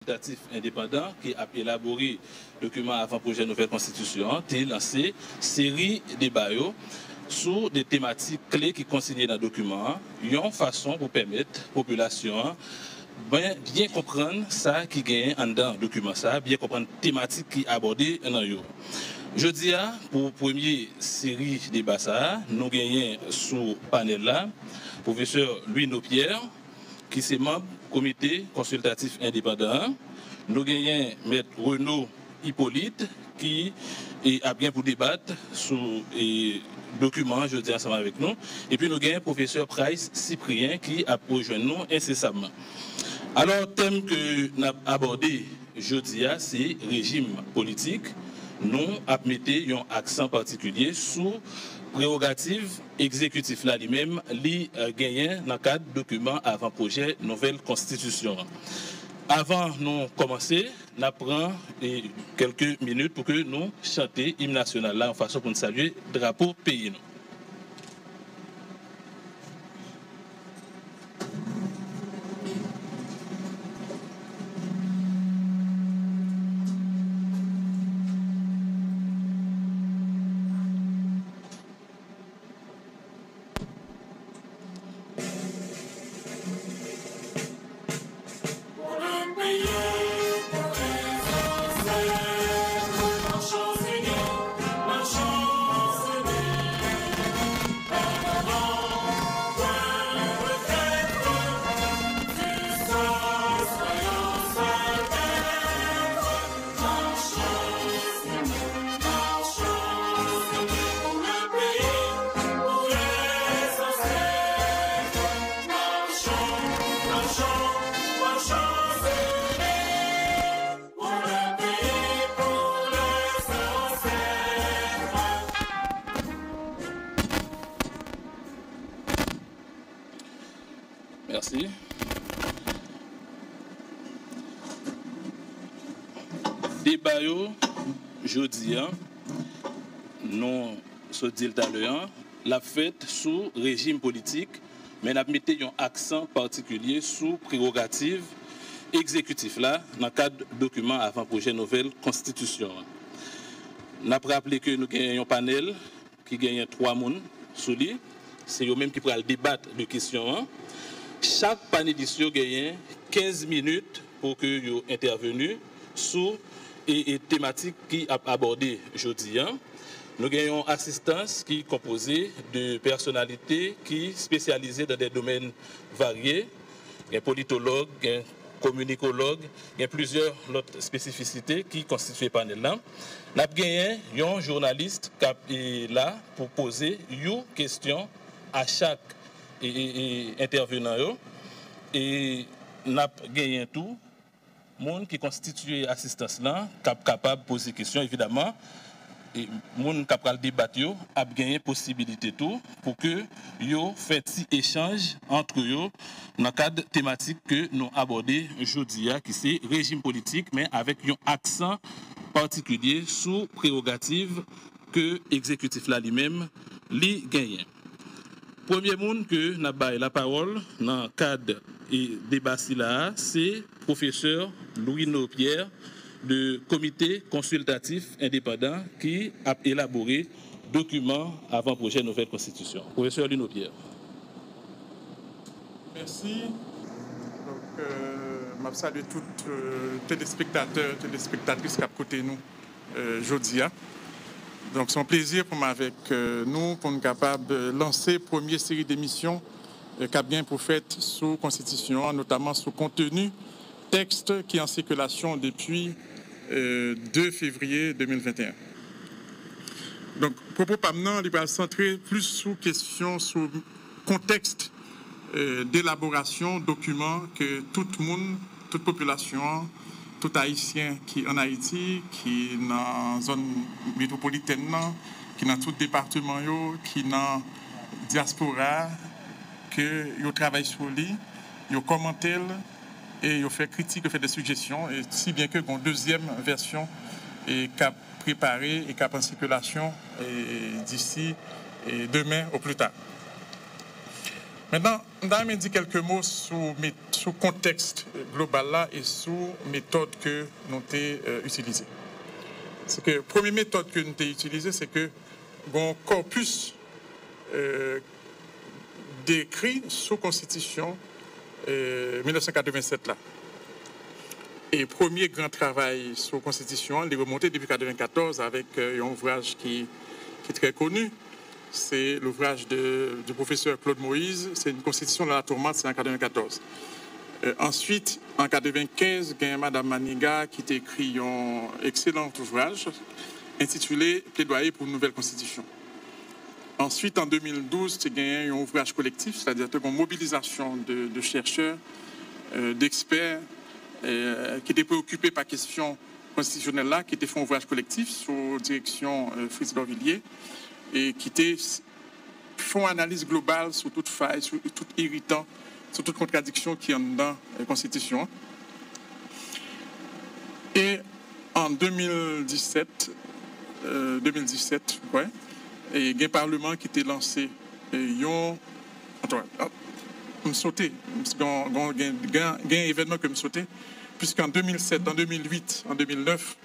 consultatif indépendant qui a élaboré le document avant-projet nouvelle constitution, a lancé une série de débats sur des thématiques clés qui consignées dans le document, une façon pour permettre la population bien comprendre ça qui gagne en dans le document, ça, bien comprendre la thématique qui est abordée dans le. Je dis, pour la première série de débats, nous gagnons sous le panel là, professeur Louis Nopierre, qui est membre du comité consultatif indépendant. Nous gagnons M. Renaud Hippolyte, qui a bien pour débattre sur le document, je dis ensemble avec nous. Et puis nous gagnons professeur Price Cyprien, qui a rejoint nous incessamment. Alors, le thème que nous avons abordé jeudi, c'est régime politique. Nous avons mis un accent particulier sur prérogative exécutive là lui-même, li gagné dans le cadre du document avant-projet nouvelle constitution. Avant de commencer, nous prenons quelques minutes pour que nous chantions l'hymne national là en façon pour nous saluer le drapeau pays. Merci. Débat jeudi, nous sommes dit tout à l'heure, la fête sous régime politique, mais nous avons mis un accent particulier sous prérogative exécutive là, dans le cadre du document avant-projet nouvelle constitution. Nous avons rappelé que nous avons un panel qui gagne 3 personnes sous lui. C'est eux-mêmes qui pourront débattre de questions. Chaque panéliste gagne 15 minutes pour que vous intervenu sur les thématiques qui a abordé aujourd'hui. Nous gagnons assistance qui est composée de personnalités qui sont spécialisées dans des domaines variés. Il y a politologues, il y a communicologues, il y a plusieurs autres spécificités qui constituent le panel là. Nous avons gagné un journaliste qui est là pour poser une question à chaque intervenant. Et nous avons gagné tout le monde qui constitue l'assistance là, capable de poser des questions évidemment. Et les gens qui capable de débattre a gagné possibilité tout pour que yo fait petit échange entre eux dans le cadre thématique que nous abordons aujourd'hui qui c'est régime politique mais avec un accent particulier sous prérogative que l'exécutif là lui-même li gagne. Premier monde que n'a baillé la parole dans le cadre et débat là, c'est professeur Louis Nopierre du comité consultatif indépendant qui a élaboré document avant-projet nouvelle constitution. Professeur Louis Nopierre. Merci. Donc, je salue tous téléspectateurs, téléspectatrices qui sont à côté de nous aujourd'hui. Donc, c'est un plaisir pour moi avec nous, pour nous capables de lancer la première série d'émissions qu'a bien pour faire sur la Constitution, notamment sur le contenu, texte qui est en circulation depuis 2 février 2021. Donc, propos maintenant, il va centrer plus sur question, sur le contexte d'élaboration, documents que tout le monde, toute population, tout Haïtien qui est en Haïti, qui est dans la zone métropolitaine, qui est dans tout département, qui est dans la diaspora, que ils travaillent sur lui, ils commentent et ils font critique, ils font des suggestions, et si bien que une deuxième version est préparée et en circulation d'ici demain au plus tard. Maintenant, je vais dire quelques mots sur le contexte global là et sur la méthode que nous avons utilisée. C'est que la première méthode que nous avons utilisée, c'est que un corpus décrit sous la Constitution 1987 là. Et le premier grand travail sur la Constitution, il est remonté depuis 1994 avec un ouvrage qui est très connu. C'est l'ouvrage du professeur Claude Moïse. C'est une Constitution de la tourmente, c'est en 1994. Ensuite, en 1995, il y a Mme Maniga qui a écrit un excellent ouvrage intitulé Plaidoyer pour une nouvelle Constitution. Ensuite, en 2012, il y a un ouvrage collectif, c'est-à-dire une mobilisation de chercheurs, d'experts qui étaient préoccupés par la question constitutionnelle là, qui étaient fait un ouvrage collectif sous direction Fritz Dorvilliers et qui font une analyse globale sur toute faille, sur tout irritant, sur toute contradiction qui est dans la Constitution. Et en 2017, ouais, et il y a un Parlement qui était lancé. Attends, je me sautais, il y a un événement que je me sautais, puisqu'en 2007, en 2008, en 2009,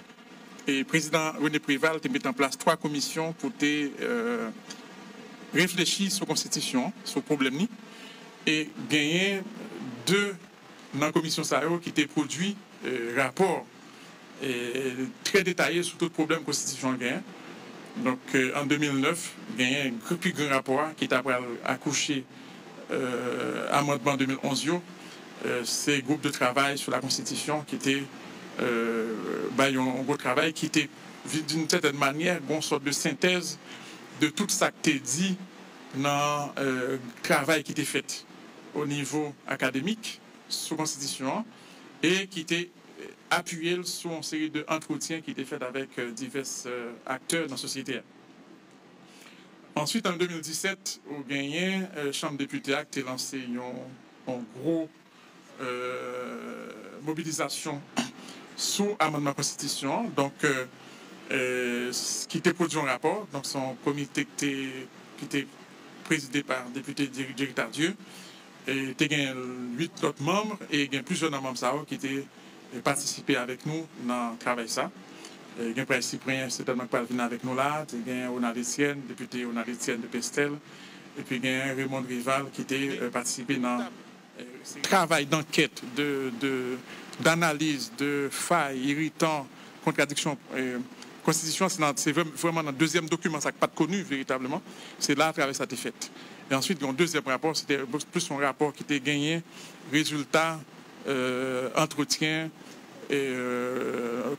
le président René Préval a mis en place 3 commissions pour réfléchir sur la Constitution, sur le problème, et gagner 2 dans la commission qui étaient produit rapport très détaillé sur tout le problème de la Constitution. Donc en 2009, il y a un plus grand rapport qui est accouché amendement 2011. C'est un groupe de travail sur la Constitution qui était un gros travail qui était d'une certaine manière une sorte de synthèse de tout ça qui était dit dans le travail qui était fait au niveau académique sur la Constitution et qui était appuyé sur une série d'entretiens qui étaient faits avec divers acteurs dans la société. Ensuite, en 2017, au gagné, la Chambre des députés a lancé une grosse mobilisation sous amendement de la Constitution, donc qui était produit un rapport, donc son comité qui était présidé par le député Déric Tardieu, et il y a 8 autres membres et il y a plusieurs membres qui étaient participé avec nous dans le travail ça. Il y a un président Cyprien certainement pas venu avec nous là, il y a Ronald Etienne, député Ronald Etienne de Pestel, et puis il y a Raymond Rival qui était participé dans le travail d'enquête, d'analyse, de failles, irritants, contradictions. Constitution, c'est vraiment un deuxième document, ça n'a pas de connu véritablement. C'est là, à travers ça, été fait. Et ensuite, il y a un deuxième rapport, c'était plus un rapport qui était gagné, résultat, entretien,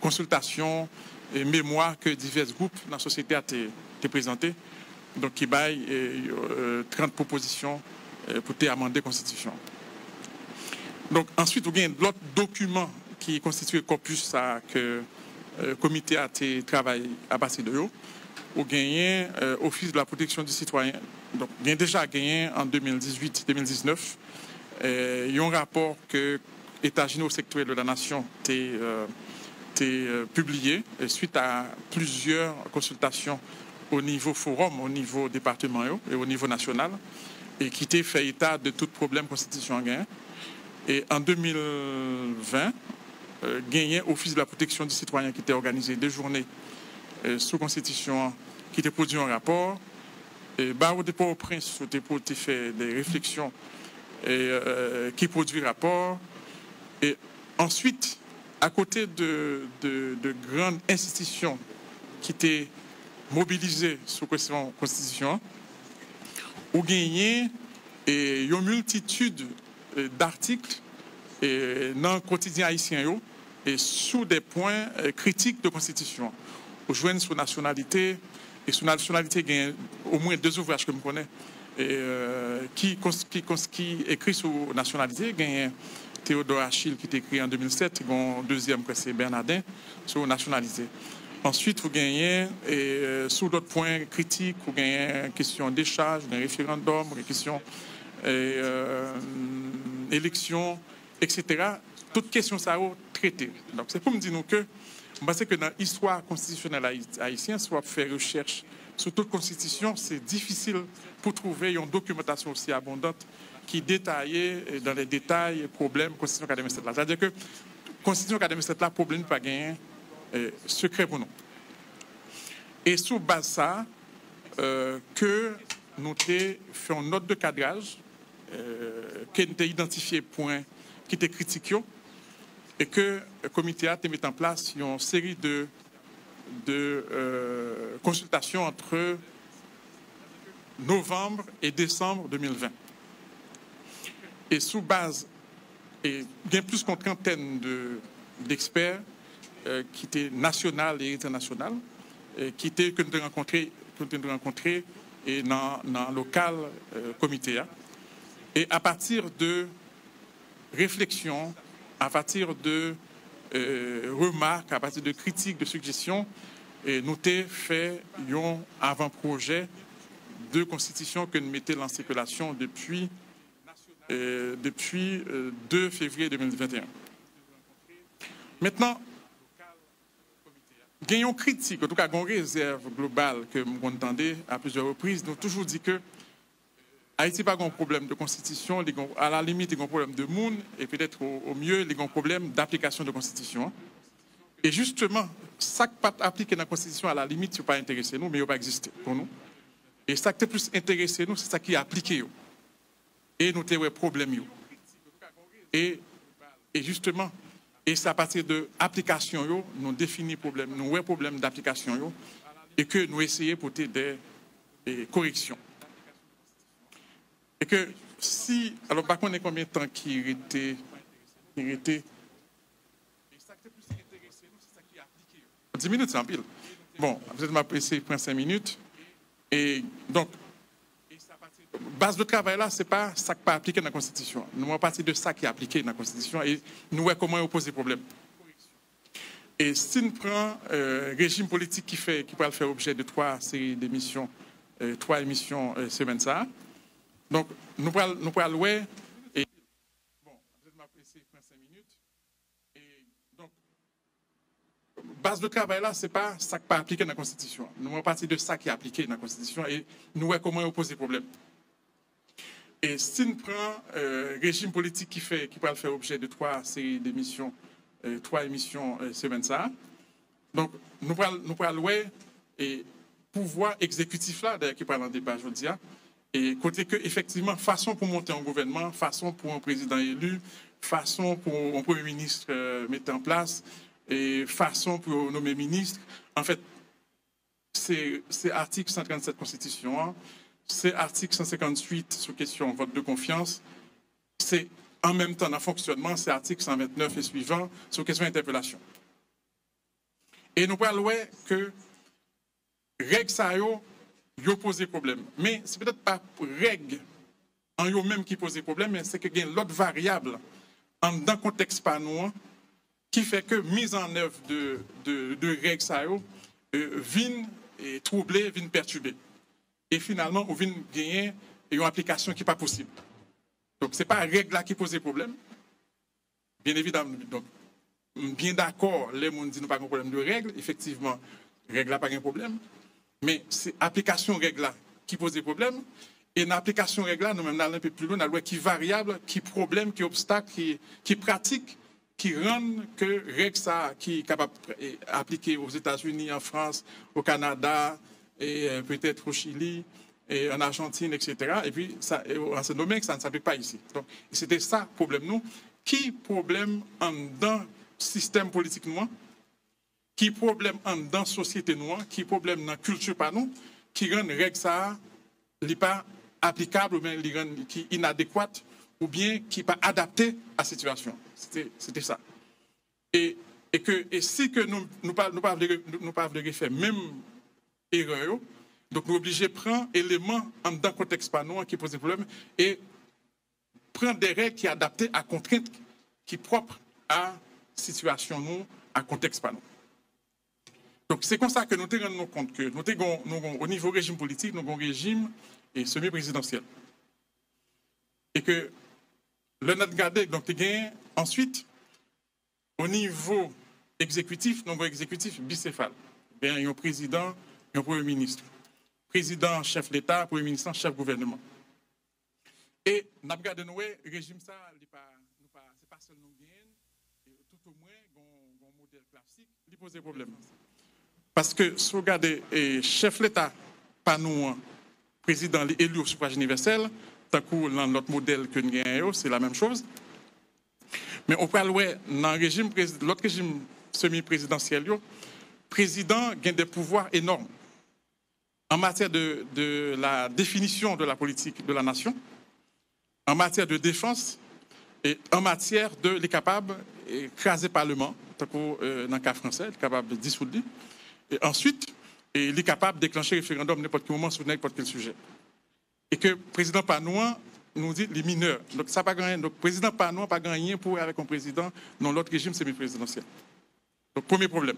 consultation et mémoire que divers groupes dans la société ont présenté. Donc, qui baille 30 propositions pour amender la Constitution. Donc, ensuite, il y a l'autre document qui constitue le corpus que le comité a travaillé à partir de eux. Au gagné Office de la protection du citoyen. Donc, il y a déjà gagné en 2018-2019. Il y a un rapport que l'État général sectoriel de la Nation a publié suite à plusieurs consultations au niveau forum, au niveau département et au niveau national, et qui a fait état de tout problème constitutionnel. Et en 2020, gagné Office de la protection du citoyen qui était organisé des journées sous Constitution, qui était produit un rapport. Et au dépôt au Prince, a fait des réflexions qui produit rapport. Et ensuite, à côté de grandes institutions qui étaient mobilisées sous question Constitution, on gagné une multitude d'articles dans le quotidien haïtien et sous des points critiques de Constitution. On joue sur nationalité, et sur nationalité, il y a au moins 2 ouvrages que je connais qui écrit sur nationalité. Il y a Théodore Achille qui est écrit en 2007, et un deuxième, c'est Bernardin, sur nationalité. Ensuite, vous gagnez, sur d'autres points critiques, vous gagnez une question d'échange, un référendum, une question élection, etc. Toutes questions ça traitées. Donc, c'est pour me dire que je pense que dans l'histoire constitutionnelle haïtienne, soit faire recherche sur toute constitution, c'est difficile pour trouver une documentation aussi abondante qui détaillait dans les détails problèmes de la Constitution 87 là. C'est-à-dire que la Constitution 87 là, problème pas gagner secret pour nous. Et sous base ça, que nous avons fait une note de cadrage, qui a identifié points qui étaient critiques, et que le comité a mis en place une série de consultations entre novembre et décembre 2020. Et sous base, il y a plus qu'une trentaine d'experts qui étaient nationaux et internationaux, que nous avons rencontrés dans le local comité. Et à partir de réflexions, à partir de remarques, à partir de critiques, de suggestions, nous avons fait un avant-projet de constitution que nous mettons en circulation depuis 2 février 2021. Maintenant, il y a une critique, en tout cas une réserve globale que vous entendez à plusieurs reprises. Nous avons toujours dit que Haïti n'a pas un problème de constitution, à la limite, il y a un problème de monde, et peut-être au mieux, il y a un problème d'application de constitution. Et justement, ça qui pas appliqué dans la constitution, à la limite, ce n'est pas intéressé nous, mais il n'a pas existé pour nous. Et ça qui est plus intéressé nous, c'est ça qui est appliqué. Et nous avons des problèmes. Et justement, et c'est à partir de l'application, nous définissons problème, nous avons problème d'application, et que nous essayons de porter des corrections. Et que si, alors par contre, combien de temps qui était, et ça qui est plus intéressé nous, c'est ça qui est appliqué. 10 minutes, c'est en pile. Bon, vous êtes m'apprécié, prendre 5 minutes. Et donc, base de travail là, ce n'est pas ça qui n'est pas appliqué dans la Constitution. Nous avons partie de ça qui est appliqué dans la Constitution et nous voyons comment opposer problème. Et si nous prenons régime politique qui peut le faire objet de 3 séries d'émissions, 3 émissions semaine ça, donc nous pourrons louer. Et bon, vous êtes m'apprécié, prendre 5 minutes. Et donc, base de travail là, ce n'est pas ça qui n'est pas appliqué dans la Constitution. Nous avons partie de ça qui est appliqué dans la Constitution et nous voyons comment opposer problème. Et si nous prenons régime politique qui peut le faire objet de 3 séries d'émissions, 3 émissions semaine ça, donc nous pourrons louer et pouvoir exécutif là, d'ailleurs qui parle en débat aujourd'hui, et côté que effectivement façon pour monter un gouvernement, façon pour un président élu, façon pour un premier ministre mettre en place, et façon pour nommer ministre, en fait c'est article 137 Constitution. C'est article 158 sur question vote de confiance. C'est en même temps dans le fonctionnement, c'est article 129 et suivant sur question interpellation. Et nous parlons que règle ça yo pose problème. Mais c'est peut-être pas règle en yo même qui pose problème, mais c'est que il y a l'autre variable dans le contexte pas nous qui fait que mise en œuvre de règle ça yo vient troubler, vient perturber. Et finalement, on vient gagner une application qui n'est pas possible. Donc, ce n'est pas la règle là qui pose problème. Bien évidemment, donc, bien d'accord, les gens disent pas de problème de règle. Effectivement, règle là pas de problème. Mais c'est l'application règle là qui pose problème. Et dans l'application règle là, nous-mêmes, allons un peu plus loin, nous avons qui variable, qui problème, qui obstacle, qui pratique, qui rend que règle ça qui est capable d'appliquer aux États-Unis, en France, au Canada, et peut-être au Chili, et en Argentine, etc. Et puis, on s'est nommé que ça ne s'applique pas ici. Donc, c'était ça le problème, nous. Qui problème dans le système politique noir, qui problème dans la société noire, qui problème dans la culture par nous, qui rend règle ça, n'est pas applicable, ou bien qui est inadéquate, ou bien qui n'est pas adapté à la situation. C'était ça. Et si que nous pas faire même erreur, donc nous obligés de prendre éléments dans le contexte pas nous qui posent problème et prendre des règles qui sont adaptées à contraintes qui sont propres à la situation nous, à contexte pas nous. Donc c'est comme ça que nous nous rendons compte que nous au niveau régime politique, nous avons un régime semi-présidentiel. Et que le notre gardé, donc ensuite, au niveau exécutif, nous avons un exécutif bicéphale. Bien, il y a un président, un premier ministre. Président, chef d'État, premier ministre, chef gouvernement. Et nous avons regardé le régime, ça, c'est pas seulement bien, tout au moins, un modèle classique, il pose des problèmes. Parce que si vous regardez, chef de l'État, pas nous, président élu au suffrage universel, tant que dans notre modèle que nous avons, c'est la même chose. Mais on parle dans l'autre régime semi-présidentiel, le président a des pouvoirs énormes en matière de la définition de la politique de la nation, en matière de défense et en matière de les capable d'écraser le Parlement, tant que dans le cas français, il est capable de dissoudre. Et ensuite, il est capable de déclencher le référendum n'importe quel moment sur n'importe quel sujet. Et que le président Panouan nous dit les mineurs. Donc, ça pas gagné. Donc, le président Panouan n'a pas gagné pour avec un président dans l'autre régime semi-présidentiel. Donc, premier problème.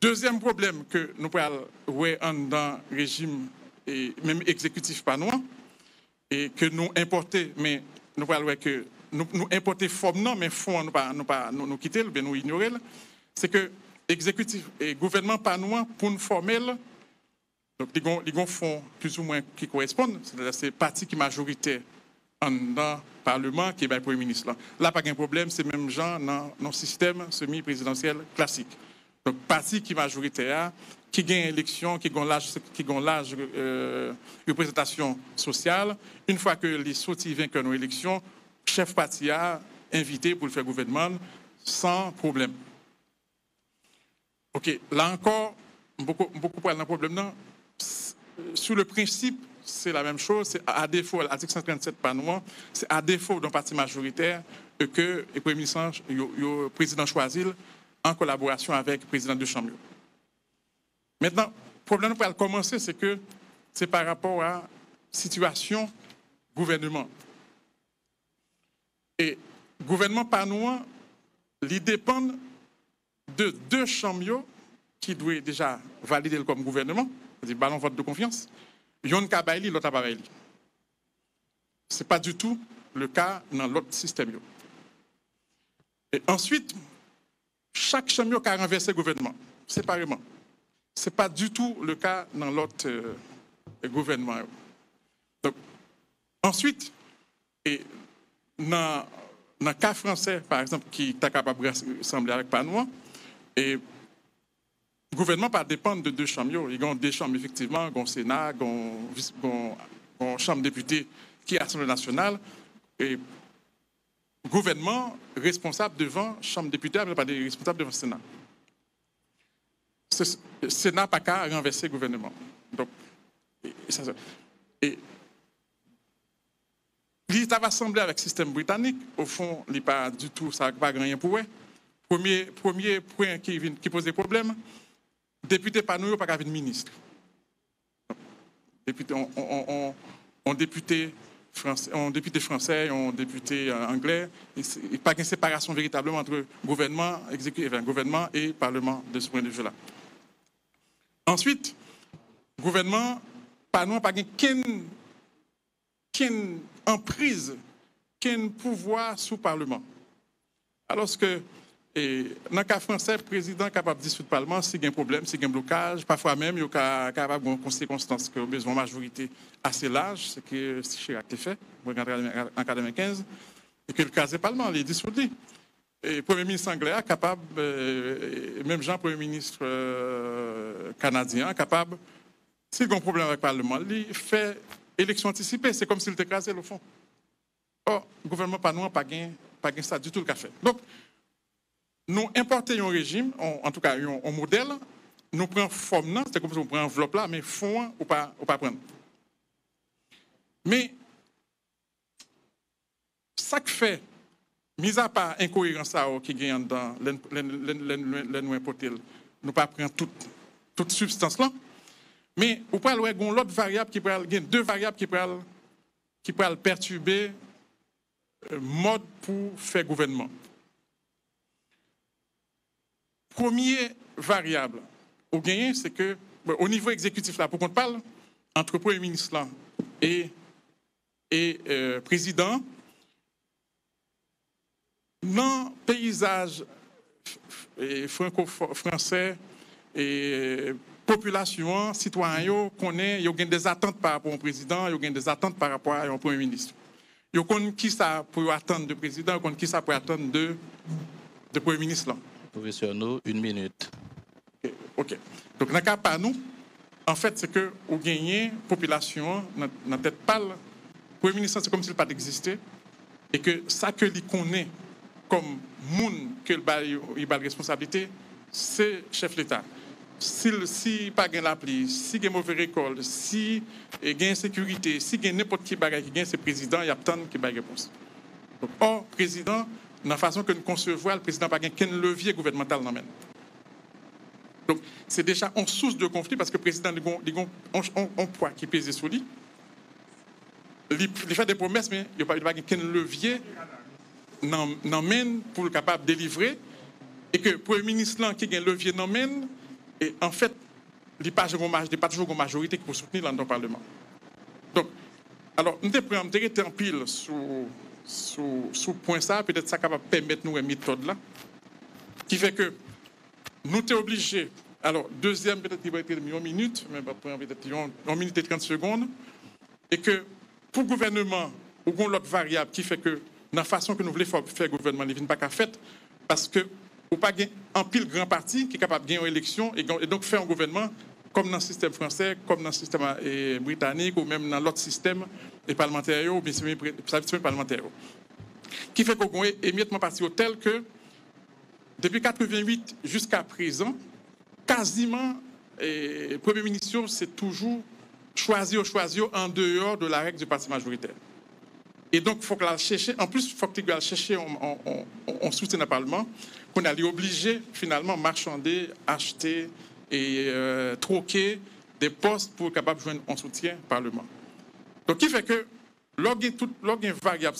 Deuxième problème que nous parlons dans le régime et même exécutif Panouan, et que nous importer, mais nous parlons que nous importer forme non, mais fond nous quitter, nous ignorer, c'est que exécutif et gouvernement Panouan pour nous former, donc ils ont fonds plus ou moins qui correspondent, c'est parti qui majoritaire dans le Parlement qui est le Premier ministre. Là, pas de problème, c'est même genre dans le système semi-présidentiel classique. Donc, parti qui est majoritaire, qui gagne élection, qui gagne l'âge représentation sociale. Une fois que les sortis vainqueurs dans l'élection, chef parti a invité pour le faire gouvernement sans problème. OK, là encore, beaucoup parlent d'un problème. Non. Sur le principe, c'est la même chose. C'est à défaut, l'article 137 Panouan, c'est à défaut d'un parti majoritaire que le Premier ministre, le président choisit en collaboration avec le président de Chambre. Maintenant, le problème pour commencer, c'est que c'est par rapport à la situation gouvernement. Et le gouvernement Panouan, il dépend de deux chambres qui doivent déjà valider comme gouvernement, c'est-à-dire ballon vote de confiance. Yon Kabaili, l'autre Kabaili. Ce n'est pas du tout le cas dans l'autre système. Et ensuite, chaque chambre a renversé le gouvernement, séparément. Ce n'est pas du tout le cas dans l'autre gouvernement. Donc, ensuite, et dans le cas français, par exemple, qui est capable de ressembler avec Panouan, et le gouvernement ne dépend de deux chambres. Il y a deux chambres, effectivement, il y a un Sénat, il y a une chambre députée qui est l'Assemblée nationale. Et le gouvernement responsable devant la chambre députée, mais pas des responsables devant le Sénat. Le Sénat n'a pas qu'à renverser le gouvernement. Donc, l'État va sembler avec le système britannique. Au fond, il n'y a pas du tout, ça n'a pas rien pour eux. Premier point qui pose des problèmes, député pas nous, pas qu'avec ministre. On député français, on député anglais, il n'y a pas une séparation véritablement entre gouvernement, gouvernement et parlement de ce point de vue-là. Ensuite, gouvernement, pas nous, pas qu'une emprise, qu'un pouvoir sous parlement. Alors que dans le cas français, le président est capable de dissoudre le Parlement s'il y a un problème, s'il y a un blocage. Parfois même, il est capable de circonstances qui ont besoin de majorité assez large, ce que Chirac a fait en 1995, et que le cas du Parlement, il est dissoudre. Et le Premier ministre anglais est capable, même Jean, Premier ministre canadien, est capable, s'il y a un problème avec le Parlement, il fait élection anticipée. C'est comme s'il était écrasé, au fond. Or, le gouvernement pas nous n'a pas gagné ça du tout le café. Donc, nous importons un régime, en tout cas un modèle, nous prenons forme, c'est comme si on prend enveloppe là, mais fond ou pas prendre. Mais, ça que fait, mis à part incohérence qui gagne dans nous importer, nous pas prendre toute substance là, mais ou pas l'autre variable qui peut deux variables qui peut perturber le mode pour faire gouvernement. Première variable au gagné, c'est que au niveau exécutif là, pour qu'on parle entre Premier ministre là et président, dans le paysage franco-français et population, citoyens, connaissent, ils ont des attentes par rapport au président, ils ont des attentes par rapport au Premier ministre. Ils connaissent qui ça peut attendre de président, ils connaissent qui ça peut attendre de Premier ministre. Là. Professeur No, 1 minute. OK. Donc, dans le cas pas nous, en fait, c'est que vous gagnez population, dans tête pâle, le Premier ministre, c'est comme s'il n'a pas existé, et que ça que lui connaît comme monde que il a la responsabilité, c'est chef de l'État. Si pas gain la pluie, si gain mauvaise récolte, si gain insécurité, si gain n'importe qui bagaille qui gagne, c'est président, il y a tant qui bague réponse. Donc, or, président, dans la façon que nous concevons, le président n'a pas qu'un levier gouvernemental dans. Donc, c'est déjà en source de conflit parce que le président a un poids qui pèse sur lui. Il fait des promesses, mais il n'y a pas qu'un levier pour le capable de délivrer. Et que le Premier ministre qui a un levier et en fait, il n'y a pas toujours une majorité qui peut soutenir dans le Parlement. Donc, alors, nous avons été en pile sous point ça, peut-être ça capable permettre nous une méthode là, qui fait que nous sommes obligés, alors, deuxième, peut-être qu'il va être 1 minute, mais peut-être 1 minute et 30 secondes, et que pour le gouvernement, ou l'autre variable qui fait que, dans la façon que nous voulons faire le gouvernement, il ne vient pas qu'à fait, parce que ou pas un pile grand parti qui est capable de gagner une élection et donc faire un gouvernement comme dans le système français, comme dans le système britannique ou même dans l'autre système parlementaire ou bien parlementaire. Qui fait qu'on est émiettement parti au tel que depuis 1988 jusqu'à présent, quasiment, le Premier ministre c'est toujours choisi en dehors de la règle du parti majoritaire. Et donc, il faut qu'elle cherche, en plus, il faut qu'elle aille chercher en soutien au Parlement, qu'on allait obliger finalement marchander, acheter et troquer des postes pour être capable de joindre en soutien au Parlement. Donc, qui fait que, lorsqu'il y a une variable,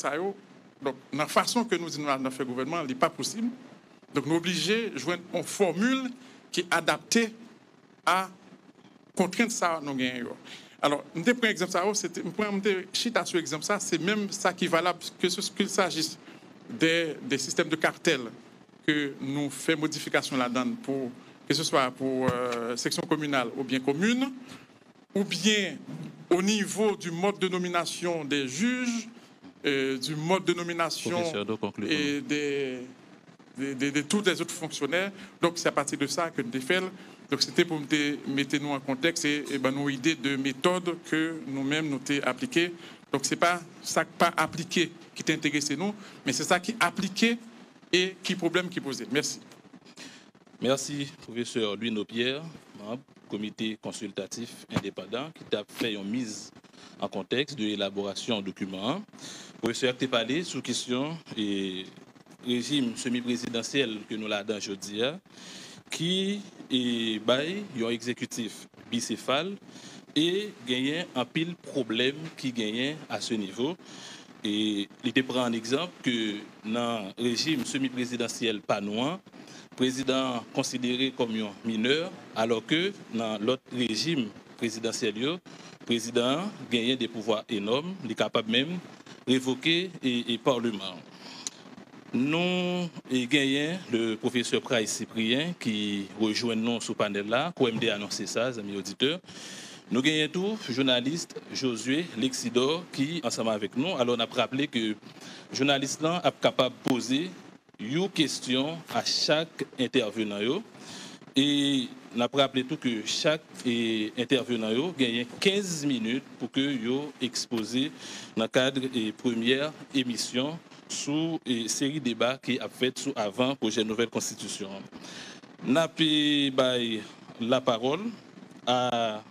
donc, dans la façon que nous avons fait le gouvernement, il n'est pas possible. Donc, nous sommes obligés de joindre une formule qui est adaptée à contraindre ça nous gagnons. Alors, nous prenons un exemple, c'est même ça qui est valable qu'il s'agisse des systèmes de cartel que nous faisons modification là-dedans, que ce soit pour section communale ou bien commune, ou bien au niveau du mode de nomination des juges, du mode de nomination et de tous les autres fonctionnaires. Donc, c'est à partir de ça que nous avons fait. Donc, c'était pour mettre nous en contexte et nos idées de méthode que nous-mêmes nous avons appliquées. Donc, ce n'est pas ça qui pas appliqué qui t'intéresse nous, mais c'est ça qui est appliqué et qui problème qui posait. Merci. Merci, professeur Louis Nopierre, membre du comité consultatif indépendant qui t'a fait une mise en contexte de l'élaboration du document. Professeur, tu as parlé sous question et régime semi-présidentiel que nous l'avons aujourd'hui, qui est un exécutif bicéphale et gagne un pile problème qui gagne à ce niveau. Et il te prend un exemple que dans le régime semi-présidentiel panois, président considéré comme un mineur, alors que dans l'autre régime présidentiel, le président gagne des pouvoirs énormes, il est capable même de révoquer le Parlement. Nous gagnons le professeur Price Cyprien qui rejoint nous sur le panel là, pour me annoncer ça, amis auditeurs. Nous gagnons tout, journaliste Josué Lexidor qui ensemble avec nous. Alors on a rappelé que le journaliste là est capable de poser une question à chaque intervenant. Et on a rappelé tout que chaque intervenant gagne 15 minutes pour que yo exposé dans le cadre de première émission sous une série de débats qui a fait sous avant projet de nouvelle constitution. N'a pas la parole à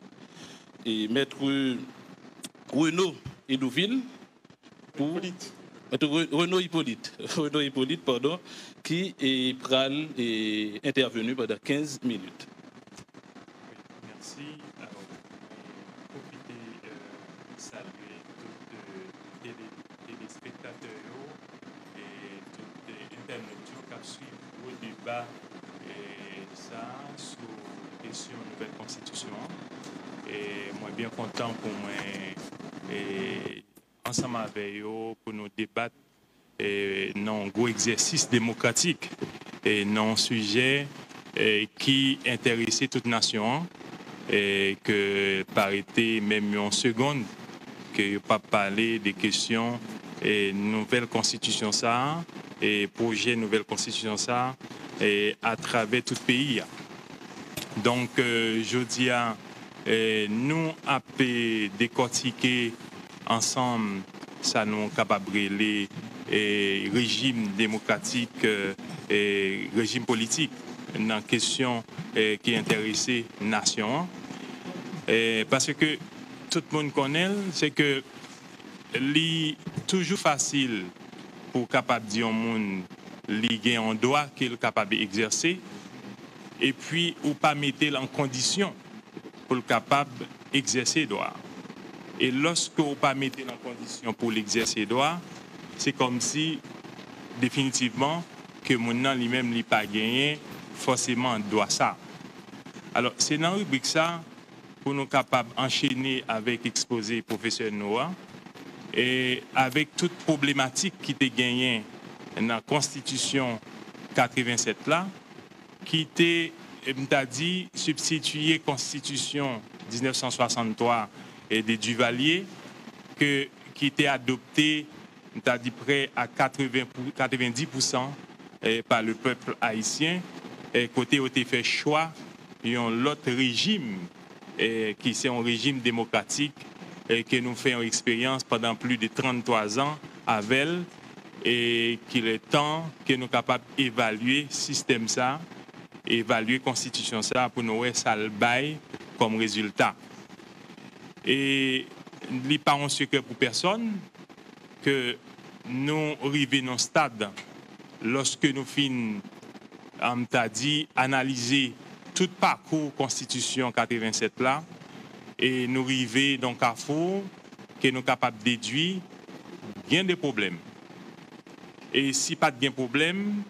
maître Renaud Edouville pour Renaud Hippolyte, pardon, qui est intervenu pendant 15 minutes. Merci. Alors, profiter saluer tous les téléspectateurs et tous les internautes qui suivent le débat sur la question de nouvelle constitution. Et moi, bien content pour moi, ensemble avec eux, pour nous débattre dans un gros exercice démocratique et dans un sujet qui intéresse toute nation. et que par été même en seconde que pas parler des questions et nouvelle constitution ça et projet nouvelle constitution ça et à travers tout le pays. Donc je dis à nous à décortiquer ensemble ça nous capable les régime démocratique et régime politique dans question qui intéresse nation parce que tout le monde connaît c'est que c'est toujours facile pour capable dire au monde lié en droit qu'il est capable d'exercer et puis ou pas mettre en condition pour le capable d'exercer droit. Et lorsque vous pas mettre en condition pour l'exercer droit, c'est comme si définitivement que mon nom lui-même n'a pas gagné forcément droit ça. Alors c'est dans la rubrique ça pour nous capables d'enchaîner avec exposé professeur Noah et avec toute problématique qui était gagnée dans la Constitution 87 là, qui était, m'ta dit, substituée Constitution 1963 et des Duvalier, qui était adoptée, m'ta dit, près à 90% par le peuple haïtien, et côté où fait choix, il y a l'autre régime, qui c'est un régime démocratique, et que nous faisons expérience pendant plus de 33 ans avec elle, et qu'il est temps que nous sommes capables d'évaluer le système ça, évaluer la constitution ça pour nous voir ça le bail comme résultat. Et il n'est pas un secret pour personne que nous arrivons dans un stade lorsque nous finissons, on t'a dit, analyser tout parcours constitution 87 là, et nous arrivons dans un carrefour que nous sommes capables de déduire, il y a des problèmes. Et si pas de problème,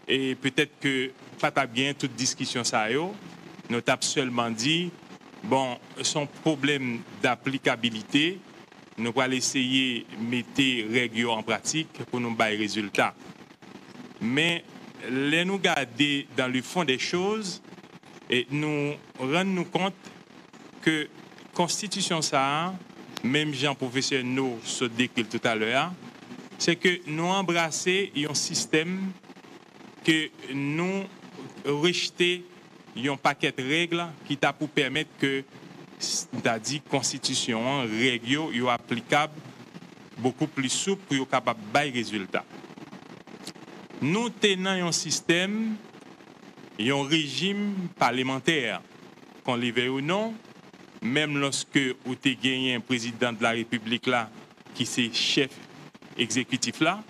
et peut-être que pas bien toute discussion ça nous avons seulement dit bon son problème d'applicabilité nous allons essayer de mettre les règles en pratique pour nous avoir des résultats. Mais les nous garder dans le fond des choses et nous rendre compte que constitution ça même Jean-Professeur nous se décrit tout à l'heure c'est que nous embrasser un système que nous rejeter un paquet de règles qui t'a pour permettre que t'as dit constitution règles yo applicable beaucoup plus souple pour être capable de bailler résultat. Nous tenons un système un régime parlementaire qu'on le veuille ou non même lorsque vous avez gagné un président de la République là qui c'est chef exécutif là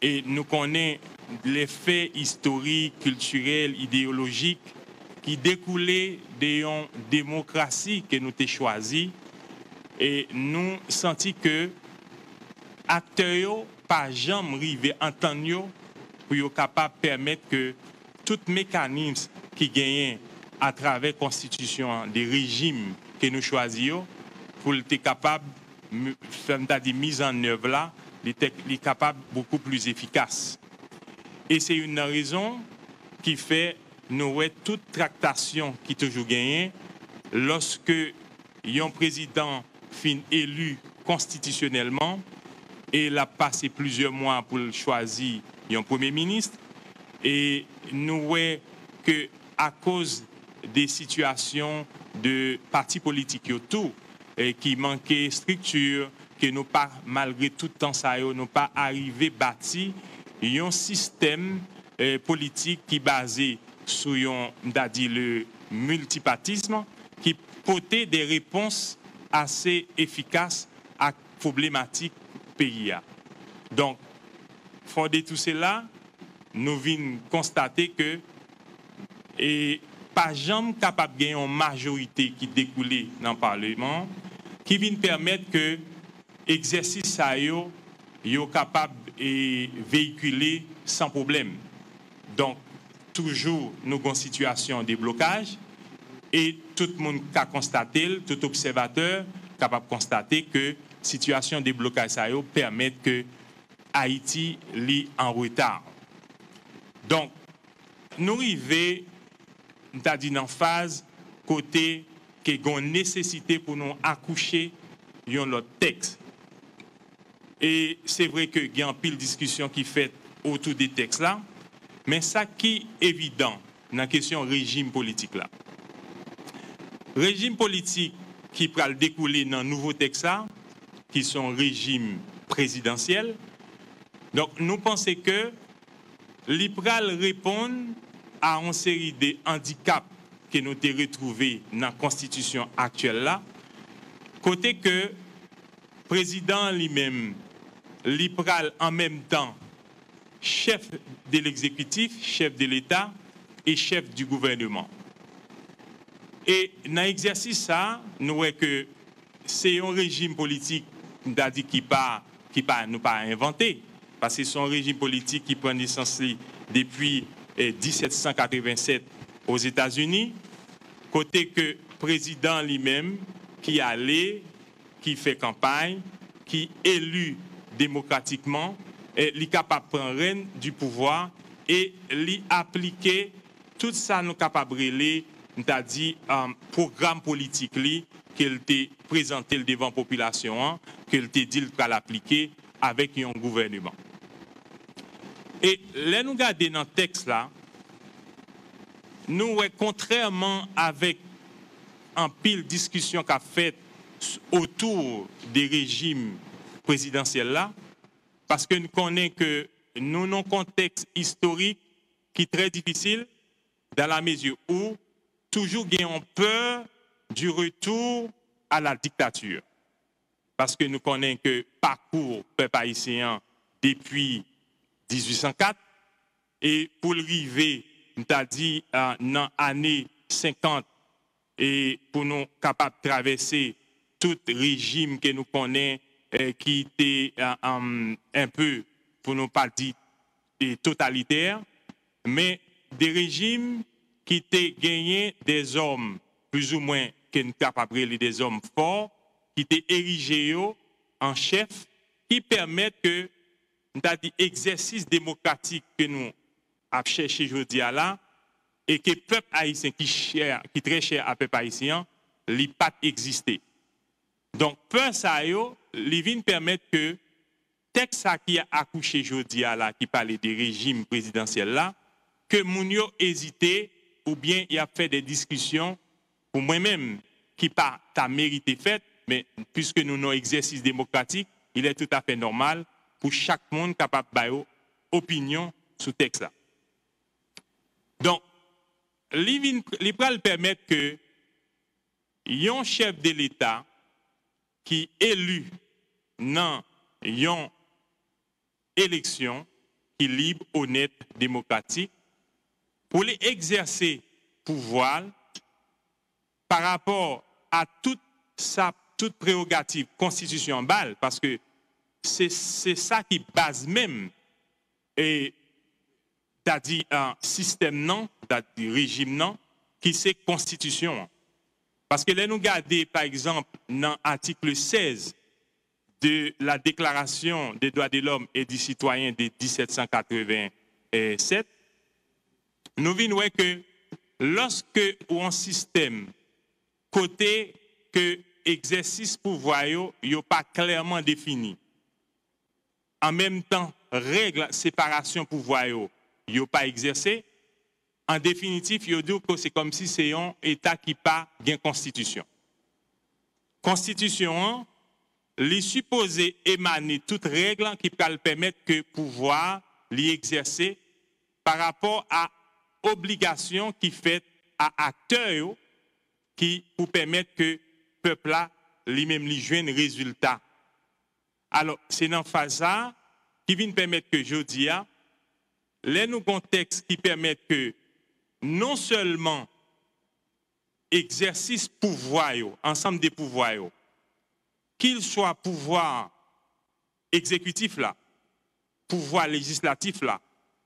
et nous connaissons les faits historiques, culturels, idéologiques qui découlaient de démocratie que nous avons choisie et nous sentons que acteurs pas jamais arrivé entendre pour être capable de permettre que tout mécanisme qui gagne à travers la constitution des régimes que nous choisissons pour être capable de faire des mises en œuvre là, est capable beaucoup plus efficace. Et c'est une raison qui fait nous toute tractation qui toujours gagne lorsque un président fin élu constitutionnellement et il a passé plusieurs mois pour choisir un premier ministre et nous voyons que à cause des situations de partis politiques autour qui manquaient structure que nous pas malgré tout le temps ça nous pas arrivé bâti un système politique qui est basé sur le multipartisme qui portait des réponses assez efficaces à la problématique pays. Donc, fort de tout cela, nous venons constater que et pas jamais capable de gagner une majorité qui découle dans le Parlement qui vient permettre que l'exercice est capable de véhiculer sans problème. Donc, toujours nous avons une situation de blocage et tout le monde a constaté, tout observateur capable de constater que la situation de blocage permet que Haïti est en retard. Donc, nous arrivons dans phase côté qu'il y a une nécessité pour nous accoucher un autre texte. Et c'est vrai qu'il y a un pile de discussion qui fait autour des textes là, mais ça qui est évident dans la question régime politique là. Régime politique qui peut découler dans un nouveau texte là, qui sont régime présidentiel. Donc nous pensons que l'IPRAL répond à une série de handicaps que nous avons retrouvés dans la constitution actuelle là, côté que le président lui-même, l'IPRAL en même temps, chef de l'exécutif, chef de l'État et chef du gouvernement. Et dans l'exercice ça, nous voyons que c'est un régime politique qui nous pas inventé, parce que c'est un régime politique qui prend naissance depuis 1787 aux États-Unis, côté que le président lui-même qui allait, qui fait campagne, qui élu démocratiquement, est capable de prendre règne du pouvoir et lui appliquer tout ça nous capable de c'est-à-dire programme politique qu'elle t'a présenté devant la population, qu'elle t'a dit qu'elle l'appliquer avec un gouvernement. Et là, nous regardons dans le texte là, nous, contrairement avec un pile discussion qu'a fait autour des régimes présidentiels là, parce que nous connaissons que nous avons un contexte historique qui est très difficile dans la mesure où toujours gagnons peur du retour à la dictature. Parce que nous connaissons que le parcours peuple haïtien depuis 1804 et pour arriver, nous avons dit, dans l'année 50 et pour nous capables de traverser tout régime que nous connaissons qui était un peu, pour ne pas dire totalitaire, mais des régimes qui étaient gagnés des hommes plus ou moins qui sont capables des hommes forts, qui étaient érigés en chef, qui permettent que l'exercice démocratique que nous avons cherché aujourd'hui là, et que le peuple haïtien qui est très cher à peuple haïtien, n'a pas existé. Donc, peur ça yo, les vins permettent que texte qui a accouché aujourd'hui là, qui parlait des régimes présidentiels là, que moun yo hésité ou bien il a fait des discussions pour moi-même qui pas ta mérité fait, mais puisque nous avons un exercice démocratique, il est tout à fait normal pour chaque monde capable d'avoir opinion sur texte là. Donc, les pral permettent que un chef de l'État qui est élu dans une élection qui est libre, honnête, démocratique, pour les exercer pouvoir par rapport à toute prérogative constitution balle, parce que c'est ça qui base même et c'est-à-dire un système non, c'est-à-dire régime non, qui c'est constitution. Parce que là nous regardons par exemple dans l'article 16 de la Déclaration des droits de l'homme et du citoyen de 1787, nous voyons que lorsque un système côté que exercice pouvoir n'est pas clairement défini, en même temps règle séparation pouvoir n'est pas exercée, en définitive, il dit que c'est comme si c'est un État qui n'a pas de constitution. Constitution, les supposé émaner toute règle qui peut permettre que le pouvoir l'exercer par rapport à obligation qui fait à acteurs qui pour permettre que le peuple là lui-même lui joigne un résultat. Alors, c'est dans phase ça qui vient permettre que je dis les nous contextes qui permettent que non seulement exercice pouvoir, ensemble des pouvoirs, qu'il soit pouvoir exécutif là, pouvoir législatif là,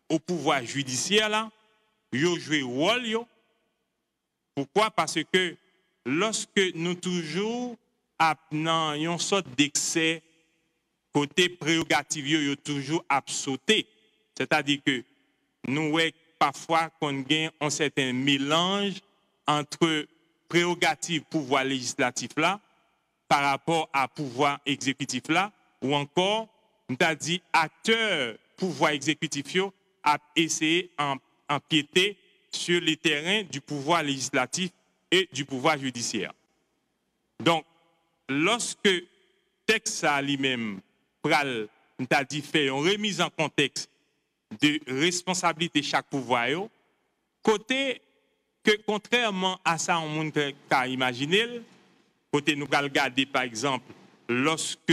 au pouvoir judiciaire là, yo jouer rôle yo. Pourquoi? Parce que lorsque nous toujours dans une sorte d'excès côté prérogative yo toujours absauté, c'est-à-dire que nous parfois qu'on gagne un certain mélange entre prérogative pouvoir législatif là par rapport à pouvoir exécutif là, ou encore, nous avons dit, acteur pouvoir exécutif yo, a essayé d'empiéter sur les terrains du pouvoir législatif et du pouvoir judiciaire. Donc, lorsque texte ça lui-même pral, nous avons dit, fait une remise en contexte de responsabilité chaque pouvoir, côté que contrairement à ça, on monde qu'a imaginé, côté nous allons regarder par exemple, lorsque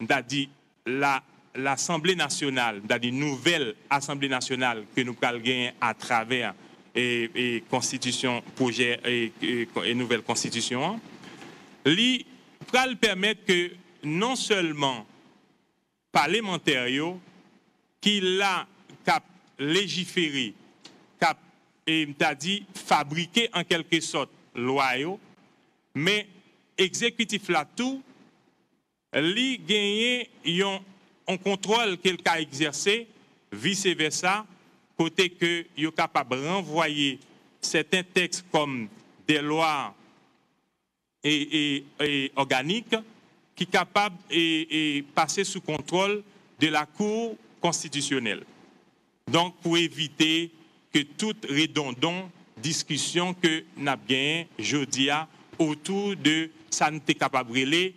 nous avons dit l'Assemblée nationale, nous avons dit nouvelle Assemblée nationale que nous allons gagner à travers et constitution, projet et nouvelle constitution, lui va permettre que non seulement parlementaires qui l'a cap légiféré, cap et t'a dit fabriquer en quelque sorte loi, mais exécutif là tout, li gagné un contrôle qu'il a exercé, vice versa, côté que yo capable de renvoyer certains textes comme des lois et organiques qui sont capables de passer sous contrôle de la Cour constitutionnelle. Donc, pour éviter que toute redondante discussion que nous avons gagnée aujourd'hui autour de ça nous est capable de relayer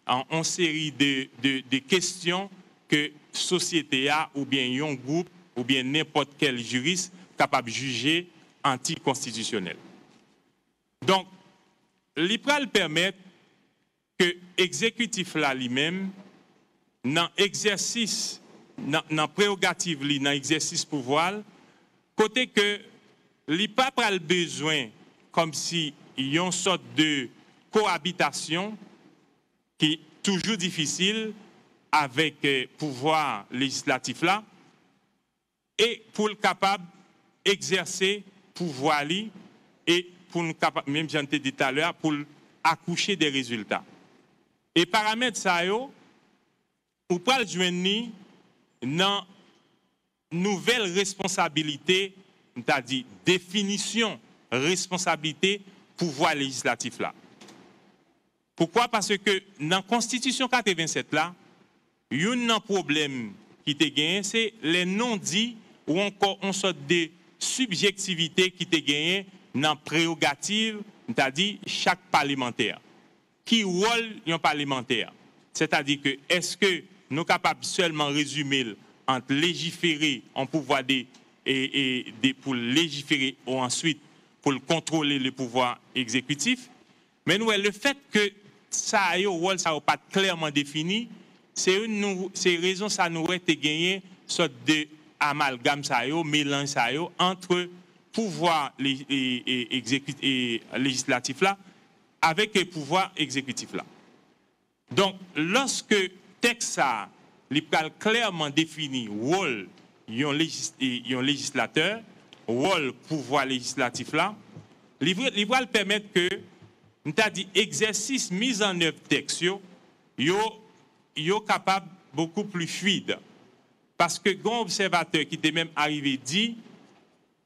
en série de questions que la société a, ou bien un groupe, ou bien n'importe quel juriste capable de juger anticonstitutionnel. Donc, l'IPRAL permet que l'exécutif là lui-même, dans l'exercice, dans prérogative, dans l'exercice pouvoir, côté que l'IPRAL a besoin, comme si il y a une sorte de cohabitation qui est toujours difficile avec le pouvoir législatif là, et pour le capable d'exercer pouvoir li, et pour nous capable, même j'en ai dit tout à l'heure, pour accoucher des résultats. Et paramètres ça yo, ou pas le joindre dans nouvelle responsabilité, c'est-à-dire définition responsabilité pouvoir législatif là. Pourquoi? Parce que dans la Constitution 87 là, il y a un problème qui te gagné, c'est les non-dits ou encore une sorte de subjectivité qui te gagné dans la prérogative, c'est-à-dire chaque parlementaire. Qui rôle un parlementaire? C'est-à-dire que est-ce que nous sommes capables seulement résumer entre légiférer en pouvoir pour légiférer ou ensuite pour contrôler le pouvoir exécutif? Mais nous, le fait que ça a un rôle, ça n'a pas clairement défini, c'est raison ça nous a gagné une sorte de amalgame, mélange entre pouvoir législatif là avec le pouvoir exécutif là. Donc, lorsque le texte a clairement défini le rôle d'un législateur, le rôle pouvoir législatif là, il va permettre que, nous avons dit, exercice mise en œuvre texte, yo capable beaucoup plus fluide. Parce que un observateur qui était même arrivé dit,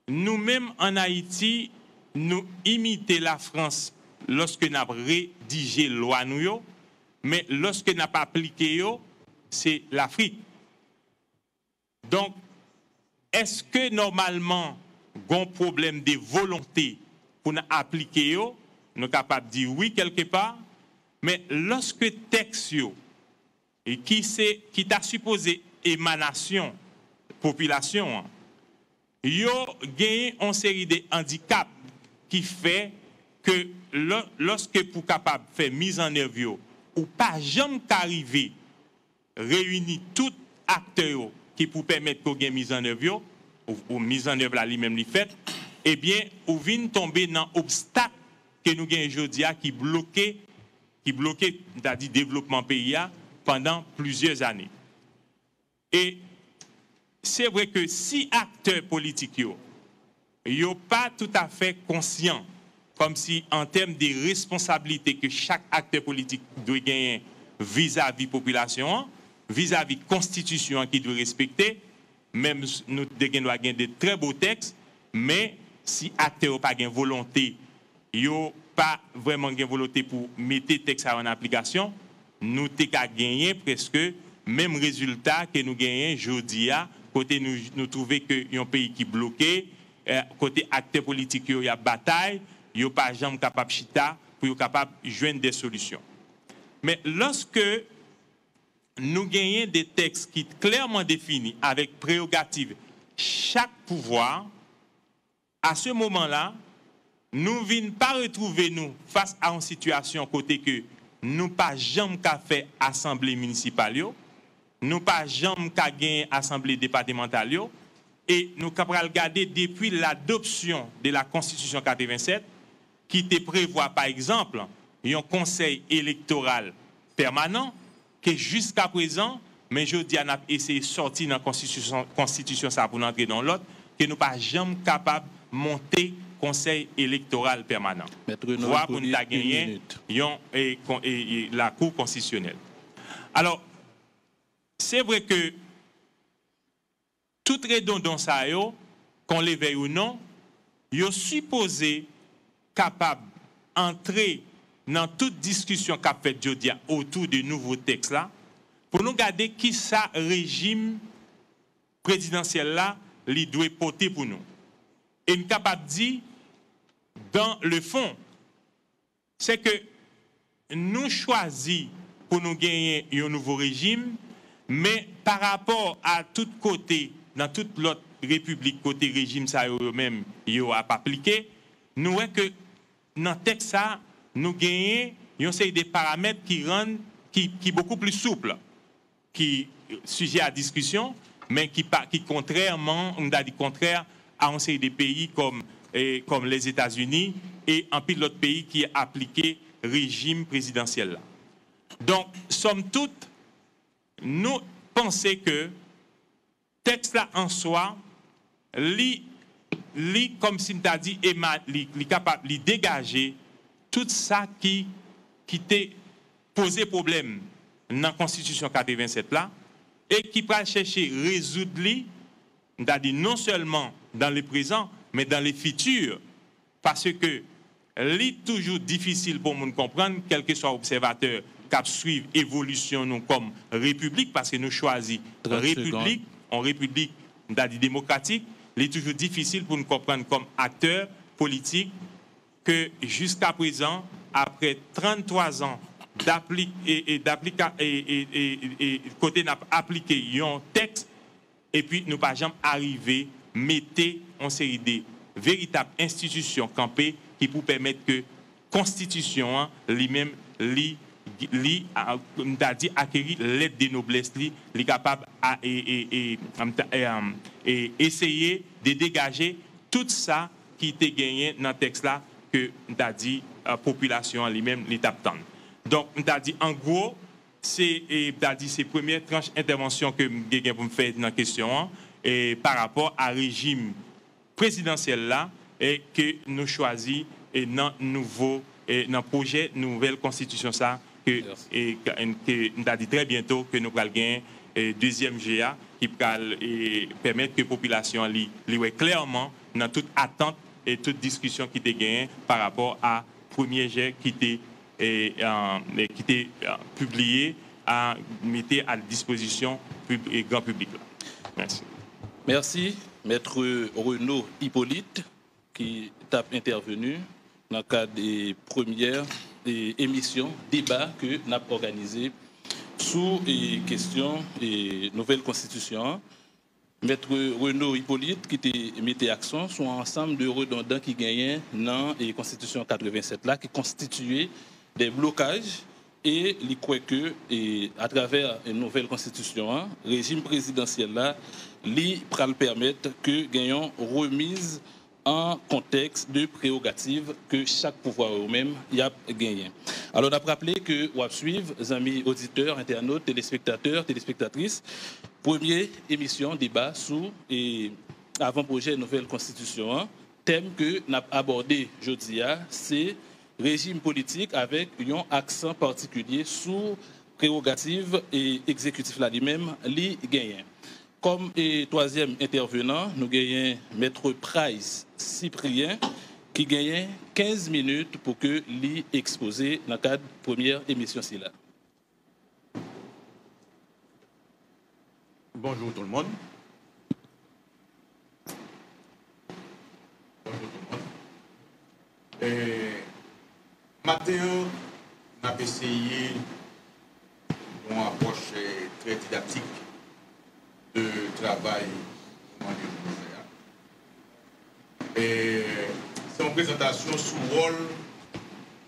nous-mêmes en Haïti, nous imitons la France lorsque nous avons rédigé la loi, mais lorsque nous n'avons pas appliqué, c'est l'Afrique. Donc, est-ce que normalement, il y a un problème de volonté pour nous appliquer, nous sommes capables de dire oui quelque part, mais lorsque le texte et qui t'a supposé émanation population, yo gagne une série de handicaps qui fait que lorsque pour capable faire mise en œuvre ou pas jamais qu'arriver réunir tout acteurs qui pour permettre qu'on gagne mise en œuvre ou mise en œuvre là lui-même li fait, eh bien ou vient tomber dans obstacle que nous gagne aujourd'hui qui bloqué c'est-à-dire développement pays pendant plusieurs années. Et c'est vrai que si acteurs politiques yo pas tout à fait conscients, comme si en termes de responsabilités que chaque acteur politique doit gagner vis-à-vis population, vis-à-vis constitution qui doit respecter, même nous devons gagner de très beaux textes, mais si acteurs n'ont pas de volonté, yo pas vraiment une volonté pour mettre le texte en application, nous avons gagné presque même résultat que nous gagnons aujourd'hui. Côté nous trouvons qu'il y a un pays qui est bloqué, côté acteurs politiques, il y a bataille, il n'y a pas jamais capable de chita pour être capable de joindre des solutions. Mais lorsque nous gagnons des textes qui sont clairement définis avec prérogative chaque pouvoir, à ce moment-là, nous ne venons pas retrouver nous face à une situation côté que nous pas jamais qu'à faire assemblée municipale, nous pas jamais qu'à gagner assemblée départementale, et nous avons regardé depuis l'adoption de la Constitution 87 qui te prévoit par exemple un conseil électoral permanent que jusqu'à présent, mais je dis, on a essayé de sortir dans la Constitution ça pour entrer dans l'autre, que nous ne pas jamais capables de monter conseil électoral permanent. Voilà pour nous gagner la Cour constitutionnelle. Alors, c'est vrai que toute redondance, qu'on l'éveille ou non, il est supposé capable d'entrer dans toute discussion qu'a fait Jodia autour de nouveaux textes là, pour nous garder qui ça régime présidentiel là, il doit porter pour nous. Et nous capable de dire, dans le fond, c'est que nous choisissons pour nous gagner un nouveau régime, mais par rapport à tout côté, dans toute l'autre république, côté régime, ça eux-mêmes, ils n'ont pas appliqué, nous voyons que dans le texte, ça, nous gagnons des paramètres qui rendent, qui beaucoup plus souples, qui sujet à discussion, mais qui contrairement, on a dit contraire à un série de pays comme les États-Unis et un pile d'autres pays qui a appliqué régime présidentiel là. Donc, somme toute, nous pensons que texte là en soi, comme si tu as dit, est capable de dégager tout ça qui t'a posé problème dans la Constitution 87 là, et qui va chercher à résoudre non seulement dans le présent, mais dans le futur, parce que c'est toujours difficile pour nous comprendre, quel que soit l'observateur qui suit l'évolution nous comme république, parce que nous choisissons république, en république démocratique, il est toujours difficile pour nous comprendre comme acteurs politiques que jusqu'à présent, après 33 ans côté n'a appliqué un texte, et puis nous pas jamais arrivé mettre en série de véritables institutions campées qui pour permettre que constitution lui-même acquérir l'aide des noblesses, li capable et essayer de dégager tout ça qui était gagné dans le texte là que nous dit la population lui-même l'étape tendre. Donc nous dit en gros c'est première tranche intervention que je pour me faire dans la question et par rapport à régime présidentiel là et que nous choisissons et dans nouveau et dans projet nouvelle constitution ça que nous a dit très bientôt que nous allons gagner deuxième GA qui va permettre que la population voit clairement dans toute attente et toute discussion qui était gagnée par rapport à premier jet qui était publié à mettre à disposition du grand public. Merci. Merci, Maître Renaud Hippolyte, qui t'a intervenu dans le cadre des premières émissions, débats que nous avons organisés sous les questions et nouvelle constitution. Maître Renaud Hippolyte qui te mettait accent sur un ensemble de redondants qui gagnaient dans la Constitution 87 là, qui constituaient des blocages et il croit que à travers une nouvelle constitution, le régime présidentiel là, il va permettre que gagnons remise en contexte de prérogatives que chaque pouvoir eux-mêmes y a gagné. Alors, on a rappelé que on va suivre, les amis auditeurs, internautes, téléspectateurs, téléspectatrices, première émission débat sous et avant-projet nouvelle constitution. Thème que nous avons abordé aujourd'hui, c'est régime politique avec un accent particulier sur prérogatives et exécutif là lui-même, li gagnent. Comme troisième intervenant, nous gagnons Maître Price Cyprien, qui gagne 15 minutes pour que lui exposer dans le cadre de la première émission. Bonjour tout le monde. Bonjour tout le monde. Matin, on a essayé une approche très didactique de travail. C'est une présentation sous rôle